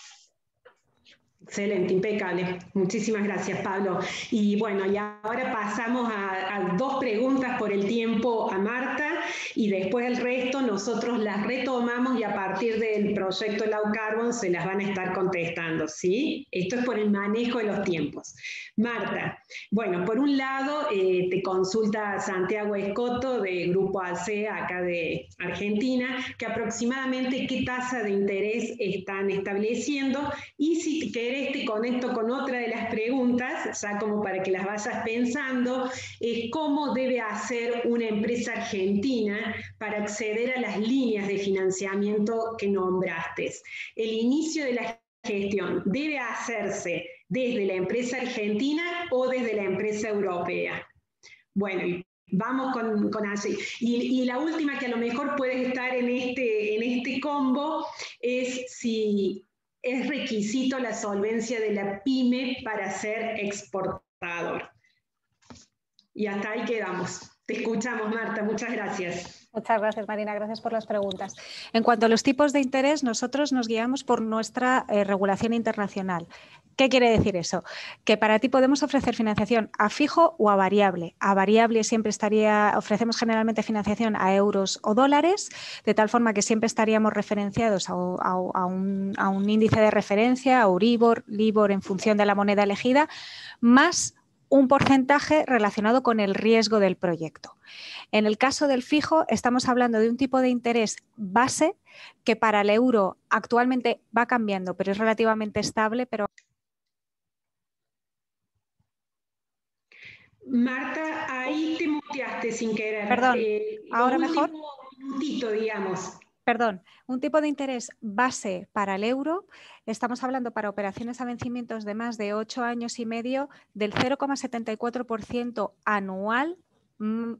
Excelente, impecable. Muchísimas gracias, Pablo. Y bueno, y ahora pasamos a dos preguntas por el tiempo a Marta y después el resto nosotros las retomamos y a partir del proyecto Low Carbon se las van a estar contestando, ¿sí? Esto es por el manejo de los tiempos. Marta, bueno, por un lado te consulta Santiago Escoto de Grupo ALCEA, acá de Argentina, que aproximadamente qué tasa de interés están estableciendo y si querés te conecto con otra de las preguntas, ya como para que las vayas pensando, es cómo debe hacer una empresa argentina para acceder a las líneas de financiamiento que nombraste. El inicio de la gestión debe hacerse desde la empresa argentina o desde la empresa europea. Bueno, vamos con así. Y la última que a lo mejor puede estar en este combo es si es requisito la solvencia de la pyme para ser exportador. Y hasta ahí quedamos. Te escuchamos, Marta. Muchas gracias. Muchas gracias, Marina. Gracias por las preguntas. En cuanto a los tipos de interés, nosotros nos guiamos por nuestra regulación internacional. ¿Qué quiere decir eso? Que para ti podemos ofrecer financiación a fijo o a variable. A variable siempre ofrecemos generalmente financiación a euros o dólares, de tal forma que siempre estaríamos referenciados a un índice de referencia, a Euribor, Libor, en función de la moneda elegida, más un porcentaje relacionado con el riesgo del proyecto. En el caso del fijo, estamos hablando de un tipo de interés base que para el euro actualmente va cambiando, pero es relativamente estable. Marta, ahí te muteaste sin querer. Perdón, ¿ahora mejor? Un minutito, digamos. Perdón, un tipo de interés base para el euro, estamos hablando para operaciones a vencimientos de más de 8 años y medio del 0,74% anual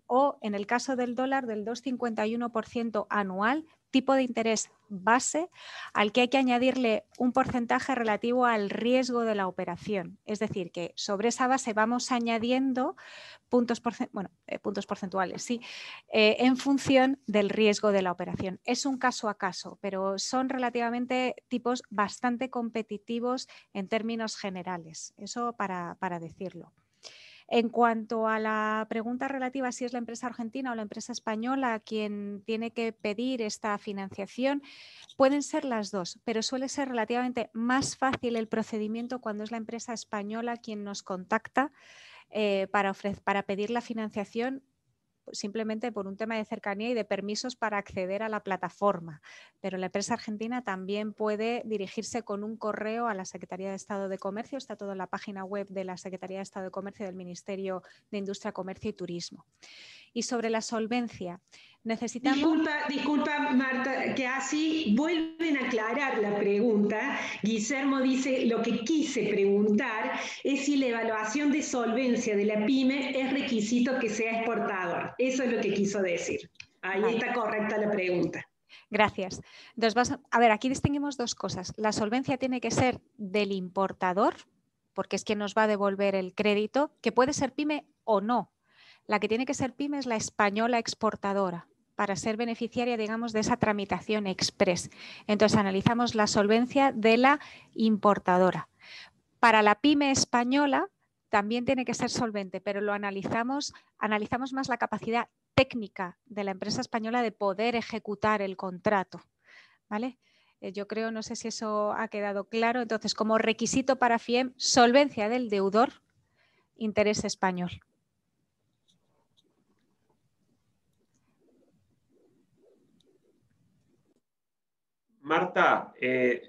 o en el caso del dólar del 2,51% anual, tipo de interés base al que hay que añadirle un porcentaje relativo al riesgo de la operación. Es decir, que sobre esa base vamos añadiendo puntos porcentuales, sí, en función del riesgo de la operación. Es un caso a caso, pero son relativamente tipos bastante competitivos en términos generales. Eso para decirlo. En cuanto a la pregunta relativa a si es la empresa argentina o la empresa española quien tiene que pedir esta financiación, pueden ser las dos, pero suele ser relativamente más fácil el procedimiento cuando es la empresa española quien nos contacta para pedir la financiación simplemente por un tema de cercanía y de permisos para acceder a la plataforma. Pero la empresa argentina también puede dirigirse con un correo a la Secretaría de Estado de Comercio. Está todo en la página web de la Secretaría de Estado de Comercio del Ministerio de Industria, Comercio y Turismo. Y sobre la solvencia, necesitamos... Disculpa, Marta, que así vuelven a aclarar la pregunta. Guillermo dice, lo que quise preguntar es si la evaluación de solvencia de la pyme es requisito que sea exportador. Eso es lo que quiso decir. Ahí está correcta la pregunta. Gracias. Entonces, a ver, aquí distinguimos dos cosas. La solvencia tiene que ser del importador, porque es quien nos va a devolver el crédito, que puede ser pyme o no. La que tiene que ser pyme es la española exportadora, para ser beneficiaria, digamos, de esa tramitación express. Entonces, analizamos la solvencia de la importadora. Para la pyme española también tiene que ser solvente, pero lo analizamos más la capacidad técnica de la empresa española de poder ejecutar el contrato, ¿vale? Yo creo, no sé si eso ha quedado claro. Entonces, como requisito para FIEM, solvencia del deudor, interés español. Marta,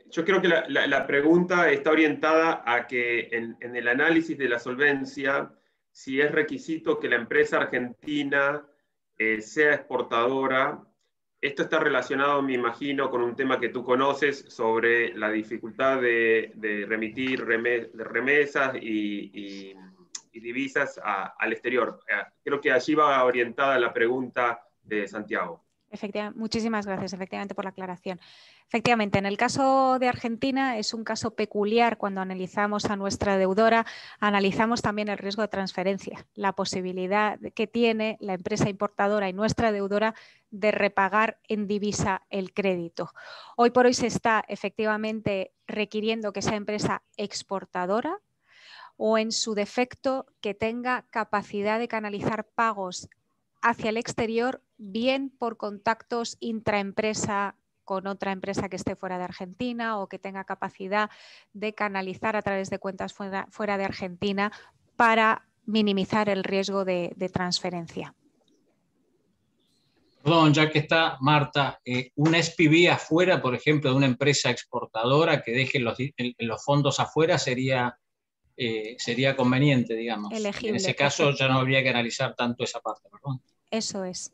yo creo que la pregunta está orientada a que en el análisis de la solvencia, si es requisito que la empresa argentina sea exportadora. Esto está relacionado, me imagino, con un tema que tú conoces sobre la dificultad de remitir remesas y divisas al exterior. Creo que allí va orientada la pregunta de Santiago. Efectivamente, muchísimas gracias, efectivamente, por la aclaración. Efectivamente, en el caso de Argentina es un caso peculiar. Cuando analizamos a nuestra deudora, analizamos también el riesgo de transferencia, la posibilidad que tiene la empresa importadora y nuestra deudora de repagar en divisa el crédito. Hoy por hoy se está efectivamente requiriendo que sea empresa exportadora o, en su defecto, que tenga capacidad de canalizar pagos hacia el exterior, bien por contactos intraempresa con otra empresa que esté fuera de Argentina o que tenga capacidad de canalizar a través de cuentas fuera de Argentina para minimizar el riesgo de transferencia. Perdón, ya que está Marta, un SPV afuera, por ejemplo, de una empresa exportadora que deje los fondos afuera sería conveniente, digamos. Elegible, en ese caso perfecto. Ya no habría que analizar tanto esa parte, ¿verdad? Eso es.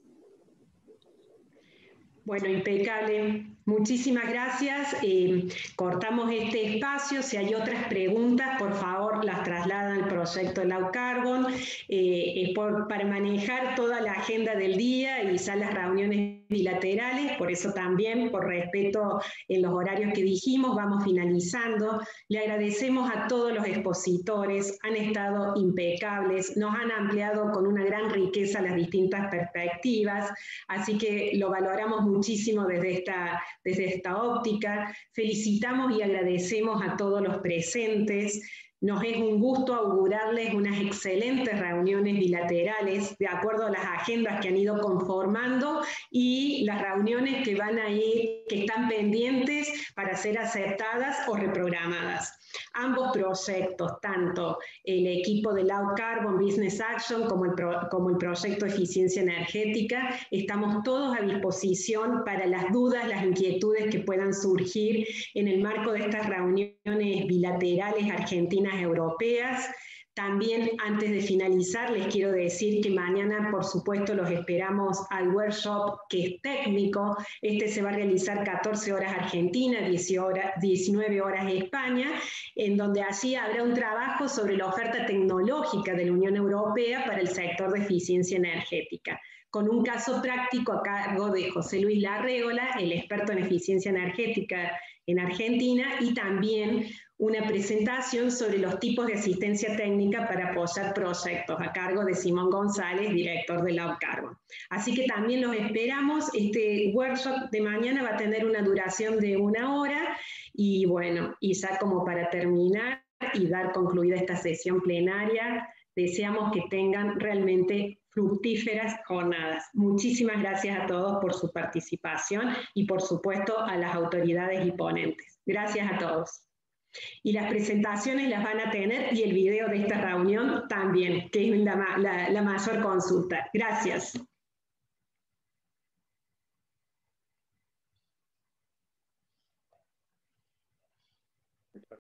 Bueno, impecable. Muchísimas gracias. Cortamos este espacio. Si hay otras preguntas, por favor, las trasladan al proyecto Low Carbon. Para manejar toda la agenda del día y quizás las reuniones bilaterales, por eso también, por respeto en los horarios que dijimos, vamos finalizando. Le agradecemos a todos los expositores, han estado impecables, nos han ampliado con una gran riqueza las distintas perspectivas, así que lo valoramos muchísimo desde esta óptica. Felicitamos y agradecemos a todos los presentes. Nos es un gusto augurarles unas excelentes reuniones bilaterales de acuerdo a las agendas que han ido conformando y las reuniones que van a ir, que están pendientes para ser aceptadas o reprogramadas. Ambos proyectos, tanto el equipo de Low Carbon Business Action como el proyecto de eficiencia energética, estamos todos a disposición para las dudas, las inquietudes que puedan surgir en el marco de estas reuniones bilaterales argentinas europeas. También, antes de finalizar, les quiero decir que mañana, por supuesto, los esperamos al workshop que es técnico. Este se va a realizar 14 horas Argentina, 19 horas España, en donde allí habrá un trabajo sobre la oferta tecnológica de la Unión Europea para el sector de eficiencia energética, con un caso práctico a cargo de José Luis Larrégola, el experto en eficiencia energética en Argentina, y también una presentación sobre los tipos de asistencia técnica para apoyar proyectos a cargo de Simón González, director de Low Carbon. Así que también los esperamos. Este workshop de mañana va a tener una duración de 1 hora y bueno, y ya como para terminar y dar concluida esta sesión plenaria, deseamos que tengan realmente fructíferas jornadas. Muchísimas gracias a todos por su participación y por supuesto a las autoridades y ponentes. Gracias a todos. Y las presentaciones las van a tener y el video de esta reunión también, que es la mayor consulta. Gracias.